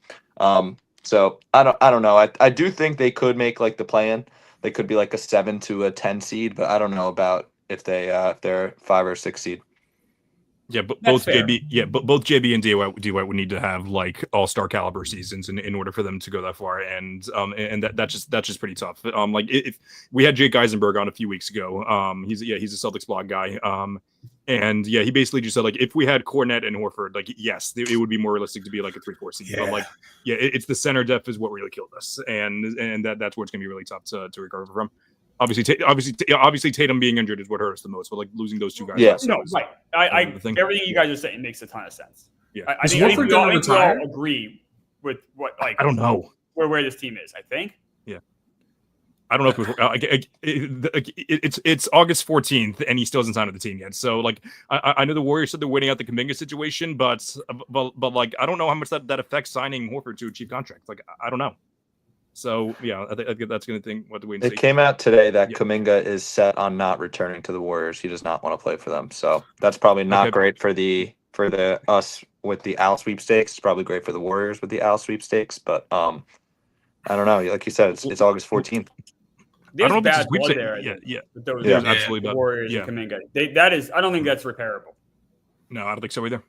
So I don't know. I do think they could make like the play-in. They could be like a 7 to a 10 seed, but I don't know about if they're 5 or 6 seed. Yeah, but both JB and D White would need to have like all-star caliber seasons in order for them to go that far, and that's just pretty tough. Like, if we had Jake Eisenberg on a few weeks ago, he's a Celtics blog guy, and he basically just said, like, if we had Cornette and Horford, like, yes, it would be more realistic to be like a 3-4 seed, but like, it's the center depth is what really killed us, and that's where it's gonna be really tough to recover from. Obviously, Tatum being injured is what hurt us the most. But like losing those two guys, everything you guys are saying makes a ton of sense. Yeah, I think we all agree with what, like, I don't know where this team is. I think. Yeah, I don't know if it's August 14th and he still hasn't signed with the team yet. So like, I know the Warriors said they're waiting out the Kuminga situation, but like, I don't know how much that affects signing Horford to a cheap contract. Like, I don't know. So, I think that's going to think what the wait and see. It came out today that Kuminga is set on not returning to the Warriors. He does not want to play for them. So that's probably not great for us with the Al sweepstakes. It's probably great for the Warriors with the Al sweepstakes. But I don't know. Like you said, it's August 14th. There's bad blood there. There's absolutely bad. Warriors and Kuminga. I don't think that's repairable. No, I don't think so either.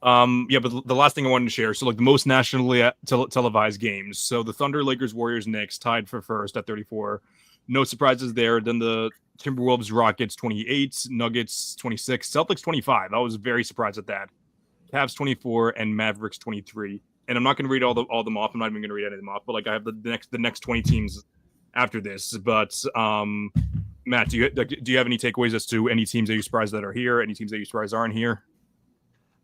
But the last thing I wanted to share, so like the most nationally televised games. So the Thunder, Lakers, Warriors, Knicks tied for first at 34. No surprises there. Then the Timberwolves, Rockets 28, Nuggets 26, Celtics 25. I was very surprised at that. Cavs 24 and Mavericks 23. And I'm not going to read all them off. I'm not even going to read any of them off. But like, I have the next 20 teams after this. But Matt, do you have any takeaways as to any teams that you're surprised that are here? Any teams that you're surprised aren't here?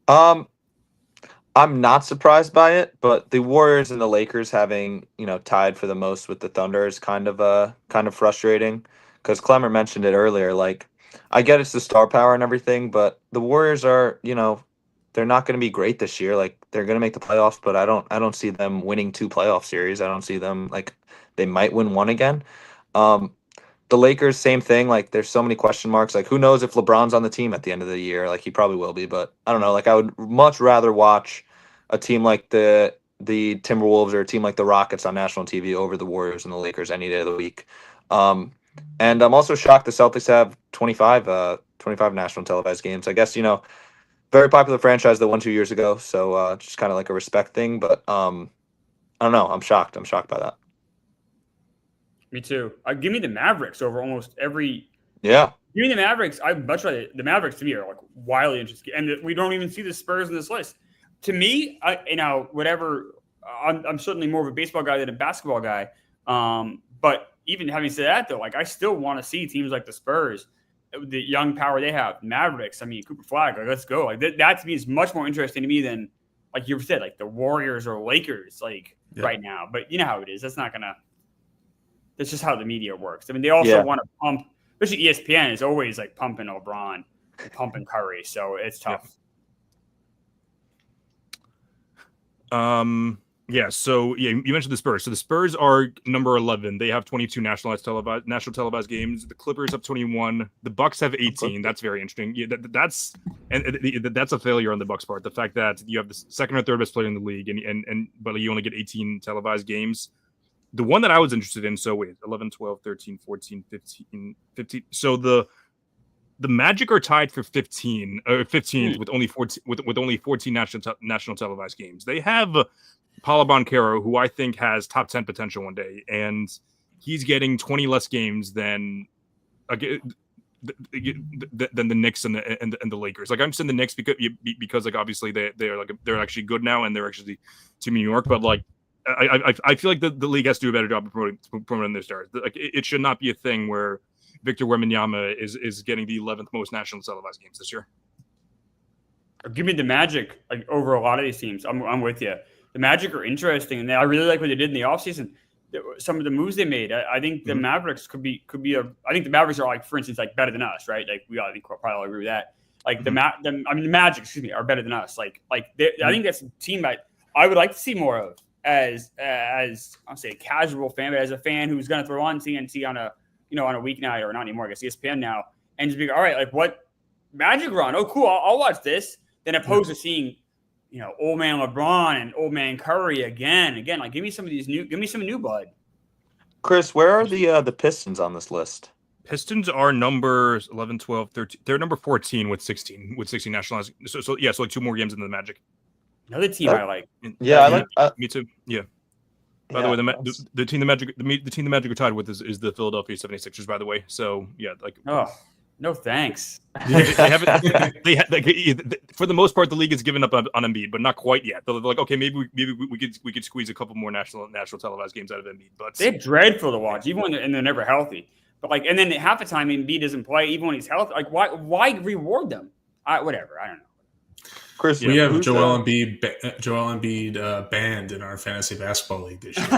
I'm not surprised by it, but the Warriors and the Lakers having, tied for the most with the Thunder is kind of frustrating because Klemmer mentioned it earlier. Like, I get it's the star power and everything, but the Warriors are, they're not going to be great this year. Like, they're going to make the playoffs, but I don't see them winning 2 playoff series. I don't see them, like, they might win 1 again. the Lakers, same thing. Like, there's so many question marks. Like, who knows if LeBron's on the team at the end of the year? Like, he probably will be, but I don't know. Like, I would much rather watch a team like the Timberwolves or a team like the Rockets on national TV over the Warriors and the Lakers any day of the week. And I'm also shocked the Celtics have 25 national televised games. I guess, very popular franchise that won 2 years ago, so just kind of like a respect thing. But I don't know. I'm shocked. I'm shocked by that. Me too. Give me the Mavericks over almost every. Yeah. Give me the Mavericks. I'd much rather the Mavericks to me are like wildly interesting, and we don't even see the Spurs in this list. To me, whatever. I'm certainly more of a baseball guy than a basketball guy. But even having said that, though, like I still want to see teams like the Spurs, the young power they have, Mavericks. I mean, Cooper Flag. Like, let's go. Like that to me is much more interesting to me than, like you said, like the Warriors or Lakers, right now. But you know how it is. That's just how the media works. I mean, they also want to pump, especially ESPN is always like pumping LeBron, pumping Curry. So it's tough. So you mentioned the Spurs. So the Spurs are number 11. They have 22 national televised games. The Clippers have 21. The Bucks have 18. That's very interesting. Yeah, that's a failure on the Bucks' part. The fact that you have the second or third best player in the league, but you only get 18 televised games. The one that I was interested in, so wait, 11, 12, 13, 14, 15. So the Magic are tied for 15th with only 14 with only 14 national televised games. They have Paolo Banchero, who I think has top 10 potential one day, and he's getting 20 less games than the Knicks and the Lakers. Like, I'm just in the Knicks because like obviously they're actually good now and they're actually Team New York, but like I feel like the league has to do a better job of promoting their stars. Like it should not be a thing where Victor Wembanyama is getting the 11th most national televised games this year. Give me the Magic over a lot of these teams. I'm with you. The Magic are interesting, and I really like what they did in the offseason. Some of the moves they made. I think the Mavericks could be I think the Mavericks are for instance, better than us, right? Like I think we'll probably all agree with that. Like the Magic, are better than us. I think that's a team that I would like to see more of as I'll say a casual fan, but as a fan who's going to throw on TNT on a on a weeknight or not anymore, I guess ESPN now, and just be all right, like what Magic run? Oh, cool, I'll watch this. Then opposed to seeing old man LeBron and old man Curry again. Like give me some new blood. Chris, where are the Pistons on this list? Pistons are number 11, 12, 13. They're number 14 with 16 nationalized. So like 2 more games than the Magic. Another team I like. Yeah, me too. Yeah. By the way, the team the Magic are tied with is the Philadelphia 76ers. By the way, so yeah, like no thanks. They haven't. For the most part, the league has given up on Embiid, but not quite yet. They're like, okay, maybe we could squeeze a couple more national televised games out of Embiid, but they're dreadful to watch, even when they're never healthy. But and then half the time Embiid doesn't play, even when he's healthy. Like why reward them? Whatever, I don't know. Chris, we have Joel Embiid banned in our fantasy basketball league this year.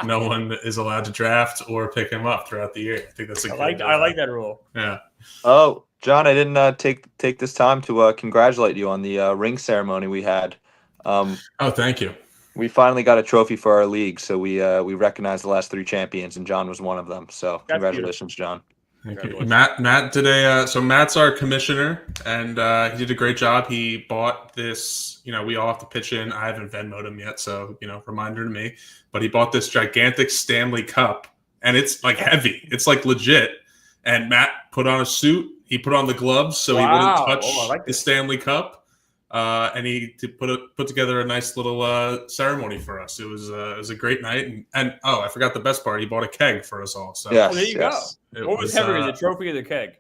No one is allowed to draft or pick him up throughout the year. I think that's I like that rule. Yeah. Oh, John, I didn't take this time to congratulate you on the ring ceremony we had. Thank you. We finally got a trophy for our league, so we recognized the last 3 champions, and John was one of them. So congratulations, John. Thank you. Matt did so Matt's our commissioner, and he did a great job. He bought this, we all have to pitch in. I haven't Venmo'd him yet, so, reminder to me. But he bought this gigantic Stanley Cup, and it's heavy. It's legit. And Matt put on a suit. He put on the gloves so he wouldn't touch the Stanley Cup. And he put together a nice little ceremony for us. It was a great night, and I forgot the best part. He bought a keg for us all. So there you go. What was heavier, the trophy or the keg?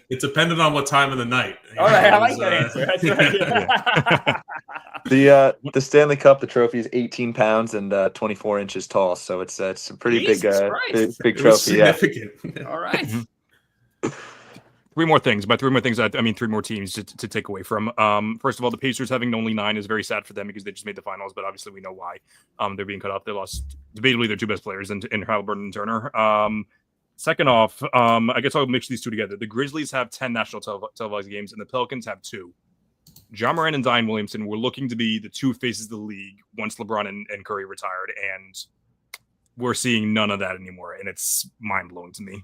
It depended on what time of the night. All right, I like that answer. That's right. The Stanley Cup, the trophy is 18 pounds and 24 inches tall, so it's a pretty big trophy. Significant. Yeah. All right. 3 more things. By 3 more things, I mean 3 more teams to take away from. First of all, the Pacers having only 9 is very sad for them because they just made the finals, but obviously we know why. They're being cut off. They lost debatably their 2 best players in Halliburton and Turner. Second off, I guess I'll mix these 2 together. The Grizzlies have 10 national televised games, and the Pelicans have 2. Ja Morant and Zion Williamson were looking to be the 2 faces of the league once LeBron and Curry retired, and we're seeing none of that anymore, and it's mind blowing to me.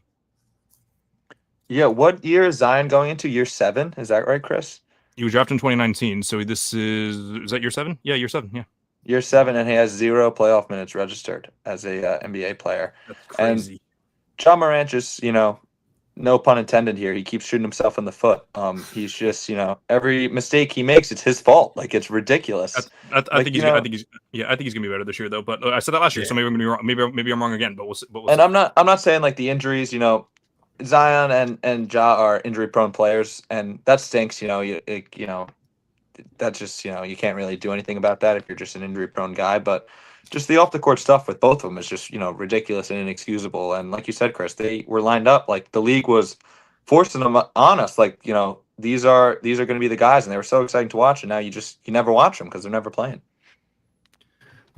Yeah, what year is Zion going into? Year 7? Is that right, Chris? He was drafted in 2019, so this is that year 7? Yeah, year 7. Yeah, Year 7, and he has 0 playoff minutes registered as a NBA player. that's And crazy. John Morant just, no pun intended here. He keeps shooting himself in the foot. He's just, every mistake he makes, it's his fault. Like, it's ridiculous. I think he's gonna be better this year, though. But I said that last year, so maybe I'm gonna be wrong. Maybe I'm wrong again. But we'll see. And I'm not saying like the injuries. Zion and Ja are injury prone players, and that stinks. That's just you can't really do anything about that if you're just an injury prone guy. But just the off the court stuff with both of them is just ridiculous and inexcusable. And like you said, Chris, they were lined up like the league was forcing them on us. Like these are going to be the guys, and they were so exciting to watch. And now you never watch them because they're never playing.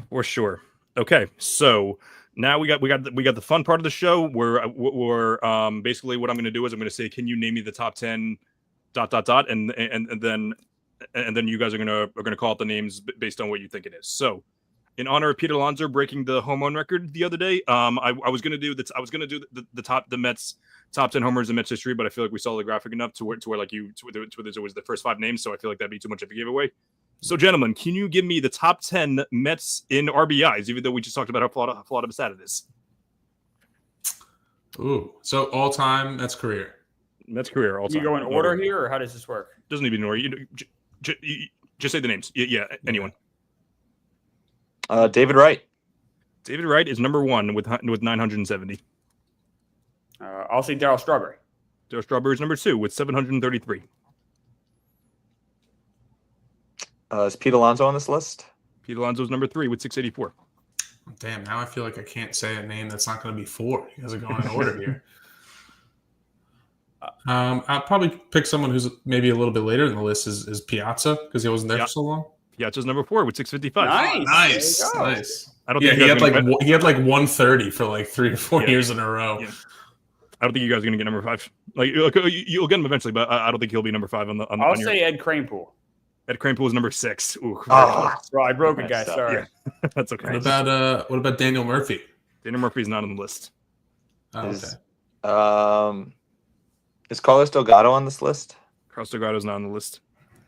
For sure. Okay, so now we got the fun part of the show where we're basically what I'm going to do is I'm going to say, can you name me the top 10 ... and then you guys are gonna call out the names based on what you think it is. So, in honor of Pete Alonso breaking the home run record the other day, I was gonna do the Mets top 10 homers in Mets history, but I feel like we saw the graphic enough to where there was the first 5 names, so I feel like that'd be too much of a giveaway. So, gentlemen, can you give me the top 10 Mets in RBIs? Even though we just talked about how flawed of a stat it is. Ooh, so all time Mets career. Mets career all time. You go in order here, or how does this work? Doesn't even order. You just say the names. Yeah, anyone. David Wright. David Wright is number 1 with 970. I'll say Darryl Strawberry. Darryl Strawberry is number 2 with 733. Is Pete Alonso on this list? Pete Alonso is number 3 with 684. Damn, now I feel like I can't say a name that's not going to be 4. You guys are going in order here. I'll probably pick someone who's maybe a little bit later in the list is Piazza because he wasn't there for so long. Piazza's number 4 with 655. Nice. I don't Yeah, think he had like 130 for like 3 or 4 years in a row. Yeah. I don't think you guys are going to get number 5. Like you'll get him eventually, but I don't think he'll be number 5 on I'll say Ed Kranepool. Ed Kranepool is number 6. Ooh, well, I broke it, guys. Sorry. Yeah. That's okay. What about Daniel Murphy? Daniel Murphy's not on the list. Oh, okay. Is Carlos Delgado on this list? Carlos Delgado's not on the list.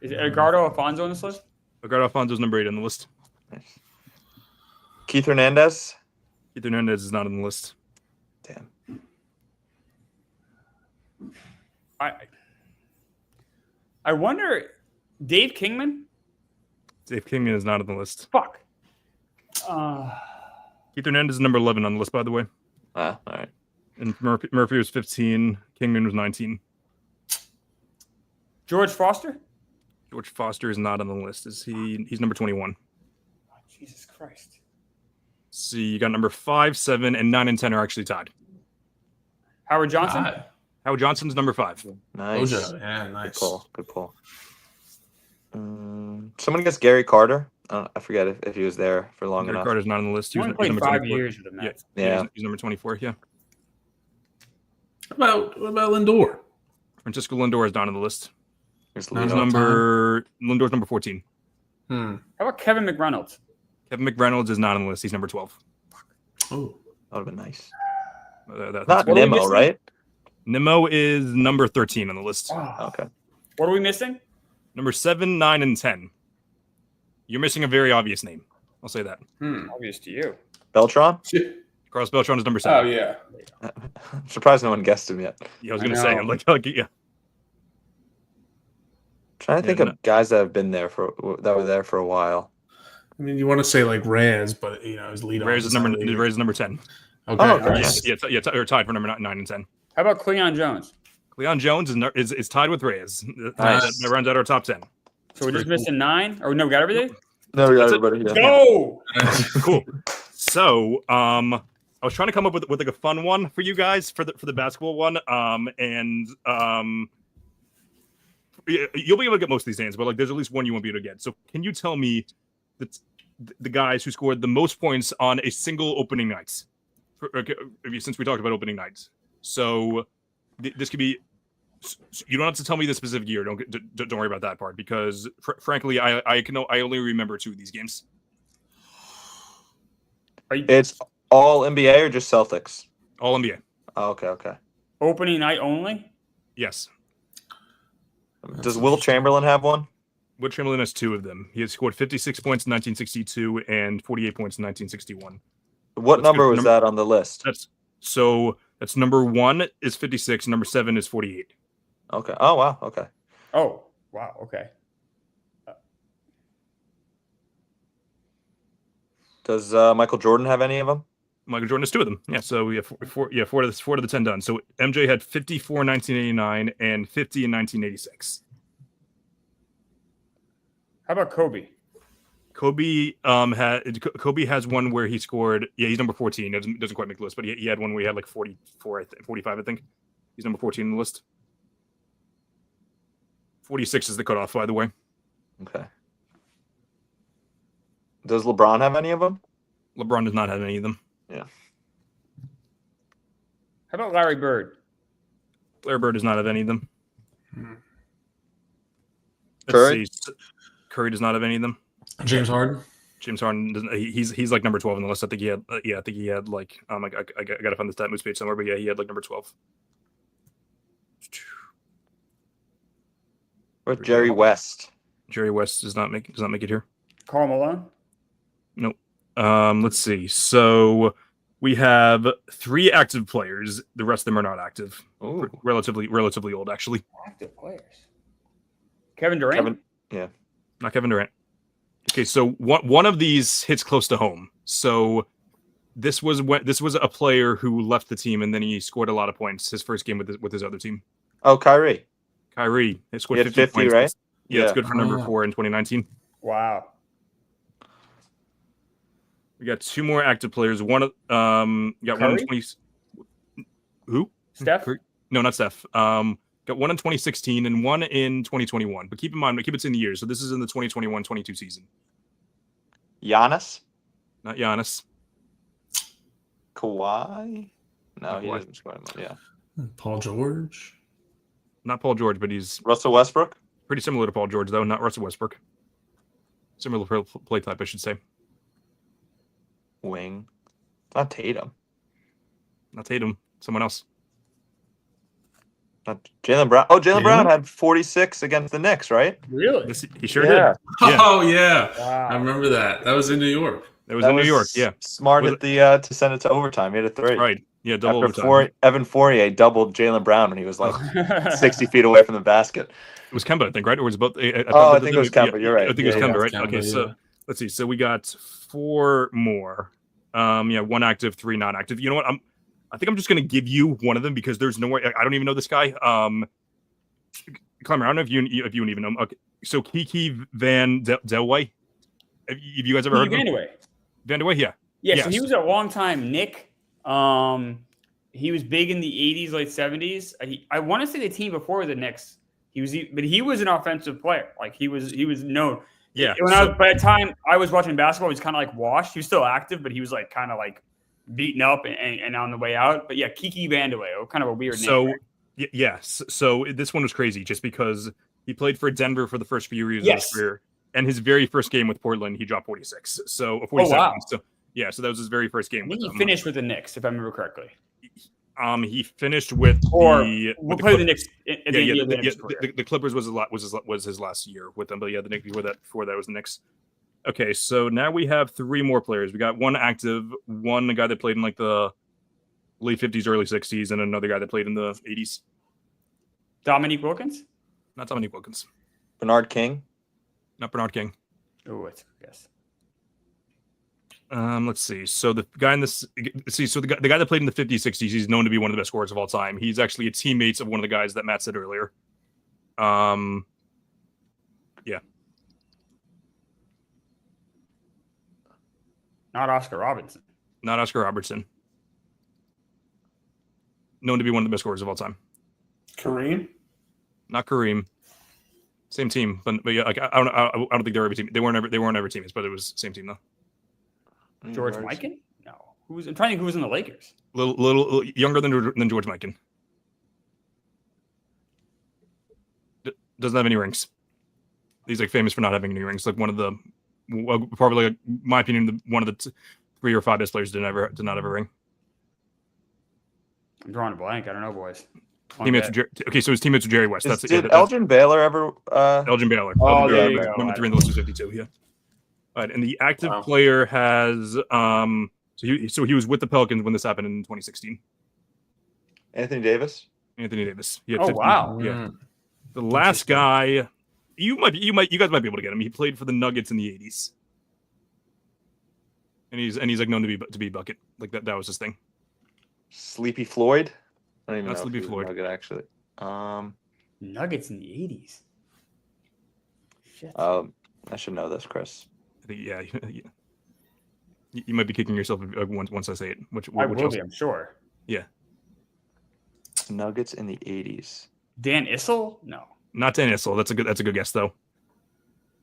Is Edgardo Alfonso on this list? Edgardo Alfonso's number 8 on the list. Nice. Keith Hernandez? Keith Hernandez is not on the list. Damn. I wonder, Dave Kingman? Dave Kingman is not on the list. Fuck. Keith Hernandez is number 11 on the list, by the way. All right. And Murphy was 15. Kingman was 19. George Foster? George Foster is not on the list. He's number 21. Oh, Jesus Christ. See, you got number 5, 7, and 9 and 10 are actually tied. Howard Johnson? Howard Johnson's number 5. Nice. Oja. Yeah, nice. Good pull. Someone gets Gary Carter. I forget if he was there for long Gary enough. Carter's not on the list. He only played 5 years with the Mets. Yeah. He's number 24. Yeah. What about Lindor? Francisco Lindor is not on the list. Lindor's Lindor's number 14. How about Kevin McReynolds? Kevin McReynolds is not on the list. He's number 12. Oh, that would have been nice. That's Not good. Nimmo, right? Nimmo is number 13 on the list. Oh. Okay. What are we missing? Number 7, 9, and 10. You're missing a very obvious name. I'll say that. Obvious to you. Beltran? Carlos Beltran is number 7. Oh, yeah. I'm surprised no one guessed him yet. Yeah, I was going to say. I'm like, yeah. Trying to think of guys that have been there that were there for a while. I mean, you want to say like Reyes, but his lead. Reyes is number 10. Okay. Oh, nice. Yeah, or tied for number 9 and 10. How about Cleon Jones? Cleon Jones is tied with Reyes. Nice. That rounds out our top 10. So we're just missing 9? Or no, we got everything? No, we got That's it. everybody here. Go! Cool. So, I was trying to come up with like a fun one for you guys for the basketball one. You'll be able to get most of these names, but like there's at least one you won't be able to get. So, can you tell me the guys who scored the most points on a single opening night? Since we talked about opening nights, so this could be. You don't have to tell me the specific year. Don't worry about that part because, frankly, I only remember 2 of these games. It's all NBA or just Celtics? All NBA. Oh, okay. Opening night only? Yes. Does Will Chamberlain have one? Will Chamberlain has 2 of them. He has scored 56 points in 1962 and 48 points in 1961. What That's number good. was that on the list? That's number 1 is 56, number 7 is 48. Okay. Oh, wow. Okay. Oh, wow. Okay. Does Michael Jordan have any of them? Michael Jordan has 2 of them. Yeah, so we have 4 to the 10 done. So MJ had 54 in 1989 and 50 in 1986. How about Kobe? Kobe has one where he scored. Yeah, he's number 14. Doesn't quite make the list, but he had one where he had like 44, 45, I think. He's number 14 on the list. 46 is the cutoff, by the way. Okay. Does LeBron have any of them? LeBron does not have any of them. Yeah. How about Larry Bird? Larry Bird does not have any of them. Curry? Let's see. Curry does not have any of them. James Harden. James Harden doesn't. He's like number 12 on the list. I think he had like I gotta find the stat moves page somewhere, but yeah, he had like number 12. Or Jerry West? Jerry West does not make it here. Karl Malone? Nope. Let's see. So we have 3 active players. The rest of them are not active. Ooh. Relatively old, actually. Active players. Kevin Durant? Not Kevin Durant. Okay, so one of these hits close to home. So this was a player who left the team and then he scored a lot of points his first game with his other team. Oh, Kyrie. Kyrie, he scored He had 50 points. right? Yeah, it's good for number 4 in 2019. Wow. We got 2 more active players. One of got one in 20. Who? Steph? No, not Steph. Got one in 2016 and one in 2021. But keep in mind, keep it in the years. So this is in the 2021-22 season. Giannis? Not Giannis. Kawhi? No, Not he Kawhi. doesn't score anymore. Yeah. Paul George. Not Paul George, but he's Russell Westbrook? pretty similar to Paul George, though. Not Russell Westbrook. Similar play type, I should say. Wing. Not Tatum. Not Tatum. Someone else. Not Jaylen Brown. Oh, Jaylen Brown had 46 against the Knicks, right? Really? He sure Yeah. did. Yeah. Oh yeah, Wow. I remember that. That was in New York. That was in New York. Yeah. Smart Was at the to send it to overtime. He had a 3. Right. Yeah. Double After overtime. Evan Fournier doubled Jaylen Brown when he was like 60 feet away from the basket. It was Kemba, I think, right? Or was it both? I think it was Kemba. You're right. I think it was Yeah, Kemba, right? Kemba, Okay, yeah. so let's see. So we got 4 more. 1 active, 3 non-active. You know what? I think I'm just gonna give you one of them because there's no way. I don't even know this guy. Klemmer, I don't know if you even know him. Okay, so Kiki Van Delway. Have you guys ever heard of him? Van Delway, yeah. Yeah, Yes. so he was a long time Nick. He was big in the 80s, late 70s. I want to say the team before the Knicks. But he was an offensive player. Like he was known. Yeah. By the time I was watching basketball, he was kind of like washed. He was still active, but he was like kind of like beaten up and on the way out. But yeah, Kiki Vandeweghe, kind of a weird name. Right? Yes. So this one was crazy just because he played for Denver for the first few years of his career. And his very first game with Portland, he dropped 46. So 47. wow. So yeah, so that was his very first game. I think with he finished with the Knicks, if I remember correctly. He finished with We'll play the Knicks at the end of the Knicks career. The Clippers was his last year with them, but yeah, the Knicks before that was the Knicks. Okay, so now we have 3 more players. We got one active, one guy that played in like the late 50s, early 60s, and another guy that played in the 80s. Dominique Wilkins? Not Dominique Wilkins. Bernard King? Not Bernard King. Oh, it's yes. Let's see. So the guy the guy that played in the 50s, 60s, he's known to be one of the best scorers of all time. He's actually a teammate of one of the guys that Matt said earlier. Yeah. Not Oscar Robertson. Not Oscar Robertson. Known to be one of the best scorers of all time. Kareem? Not Kareem. Same team, but yeah, like I don't think they were ever team. They weren't ever teammates, but it was same team though. George Mikan? No. I'm trying to think who was in the Lakers. Little younger than George Mikan. Doesn't have any rings. He's like famous for not having any rings. Like one of the, probably like, my opinion, one of the 3 or 5 best players did not ever ring. I'm drawing a blank. I don't know, boys. Teammates so his teammates were Jerry West. Did Elgin Baylor ever? Elgin Baylor. Oh, Elgin there Baylor you go. went with 3 in the list was 52. Yeah. All right, and the active player has so he was with the Pelicans when this happened in 2016. Anthony Davis. Anthony Davis. He had Oh 50, wow. Yeah. The last guy, you guys might be able to get him. He played for the Nuggets in the 80s. And he's like known to be bucket. Like that was his thing. Sleepy Floyd. I don't even Not know. Sleepy If he was a Floyd. Nugget, actually. Nuggets in the 80s. Shit. I should know this, Chris. I think yeah. You might be kicking yourself once I say it. I will be, I'm sure. Yeah. Nuggets in the 80s. Dan Issel? No. Not Dan Issel. That's a good guess though.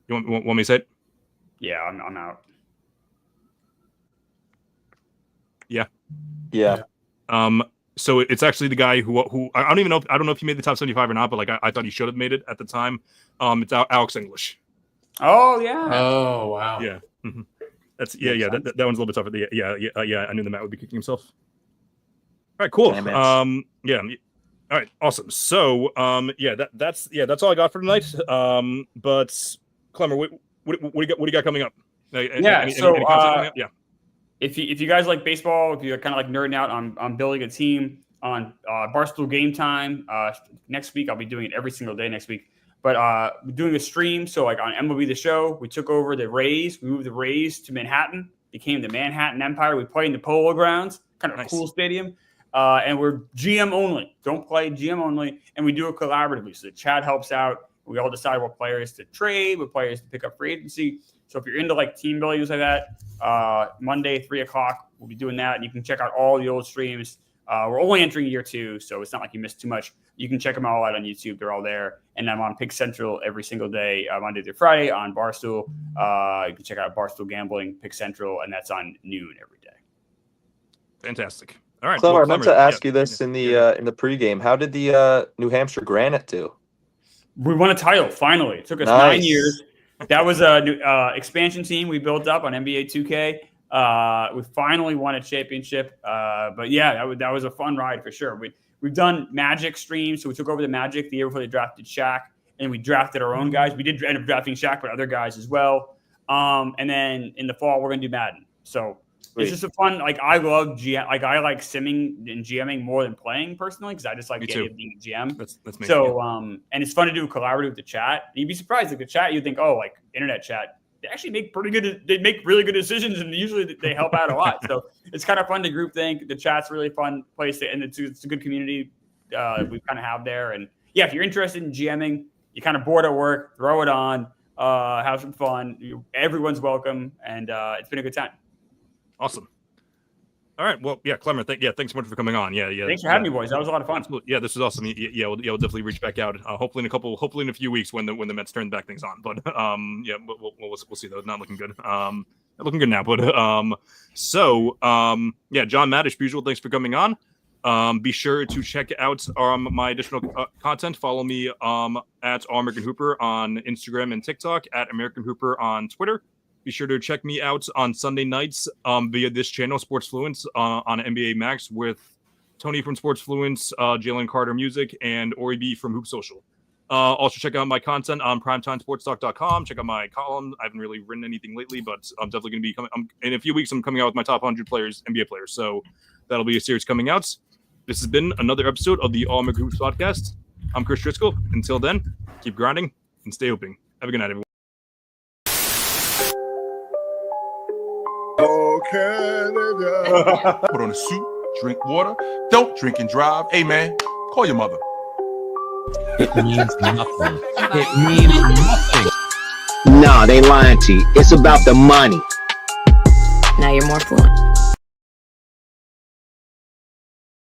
You want me to say it? Yeah, I'm out. Yeah. Yeah. So it's actually the guy who I don't know if he made the top 75 or not, but like I thought he should have made it at the time. It's Alex English. Oh yeah. Oh wow. Yeah. Mm-hmm. That's that one's a little bit tougher. Yeah. I knew the Matt would be kicking himself. All right, cool. Yeah. All right, awesome. So that's all I got for tonight. But Klemmer, what do you got coming up? Any content coming up? Yeah. If you guys like baseball, if you're kind of like nerding out on building a team on Barstool Game Time, next week I'll be doing it every single day next week. But we're doing a stream. So like on MLB The Show, we took over the Rays. We moved the Rays to Manhattan, became the Manhattan Empire. We play in the Polo Grounds, kind of a cool stadium. And we're GM only. Don't play GM only. And we do it collaboratively. So the chat helps out. We all decide what players to trade, what players to pick up free agency. So if you're into like team building like that, Monday, 3:00, we'll be doing that. And you can check out all the old streams. We're only entering year 2, so it's not like you missed too much. You can check them all out on YouTube. They're all there. And I'm on Pick Central every single day, Monday through Friday on Barstool. You can check out Barstool Gambling, Pick Central, and that's on noon every day. Fantastic. All right. Clemmer, I meant to ask you this in the pregame. How did the New Hampshire Granite do? We won a title, finally. It took us 9 years. That was a new expansion team we built up on NBA 2K. We finally won a championship. But yeah, that was a fun ride for sure. We've done Magic streams. So we took over the Magic the year before they drafted Shaq. And we drafted our own guys. We did end up drafting Shaq, but other guys as well. And then in the fall, we're going to do Madden. So it's just a fun, like I love GM. Like I like simming and GMing more than playing personally because I just like getting being a GM. That's me. So and it's fun to do collaborative with the chat. You'd be surprised, like the chat, you'd think, oh, like internet chat. They actually make really good decisions, and usually they help out a lot. So it's kind of fun to group think. The chat's a really fun place, and it's a good community we kind of have there. And yeah, if you're interested in GMing, you kind of bored at work, throw it on, have some fun. Everyone's welcome, and it's been a good time. Awesome. All right. Well, yeah, Klemmer, thanks so much for coming on. Yeah. Thanks for having me, boys. That was a lot of fun. Yeah, this was awesome. Yeah, we'll definitely reach back out. Hopefully in a few weeks when the Mets turn back things on. But yeah, we'll see though. Not looking good. Not looking good now. But yeah, John Maddish, usual. Thanks for coming on. Be sure to check out my additional content. Follow me at American Hooper on Instagram and TikTok, at American Hooper on Twitter. Be sure to check me out on Sunday nights via this channel, Sports Fluence, on NBA Max with Tony from Sports Fluence, Jalen Carter Music, and Ori B from Hoop Social. Also, check out my content on primetimesportstalk.com. Check out my column. I haven't really written anything lately, but I'm definitely going to be coming. In a few weeks, I'm coming out with my top 100 players, NBA players. So that'll be a series coming out. This has been another episode of the All American Hoops podcast. I'm Chris Driscoll. Until then, keep grinding and stay hooping. Have a good night, everyone. Oh, Canada. Put on a suit, drink water, don't drink and drive. Hey, man, call your mother. It means nothing. It means nothing. No, they lying to you. It's about the money. Now you're more fluent.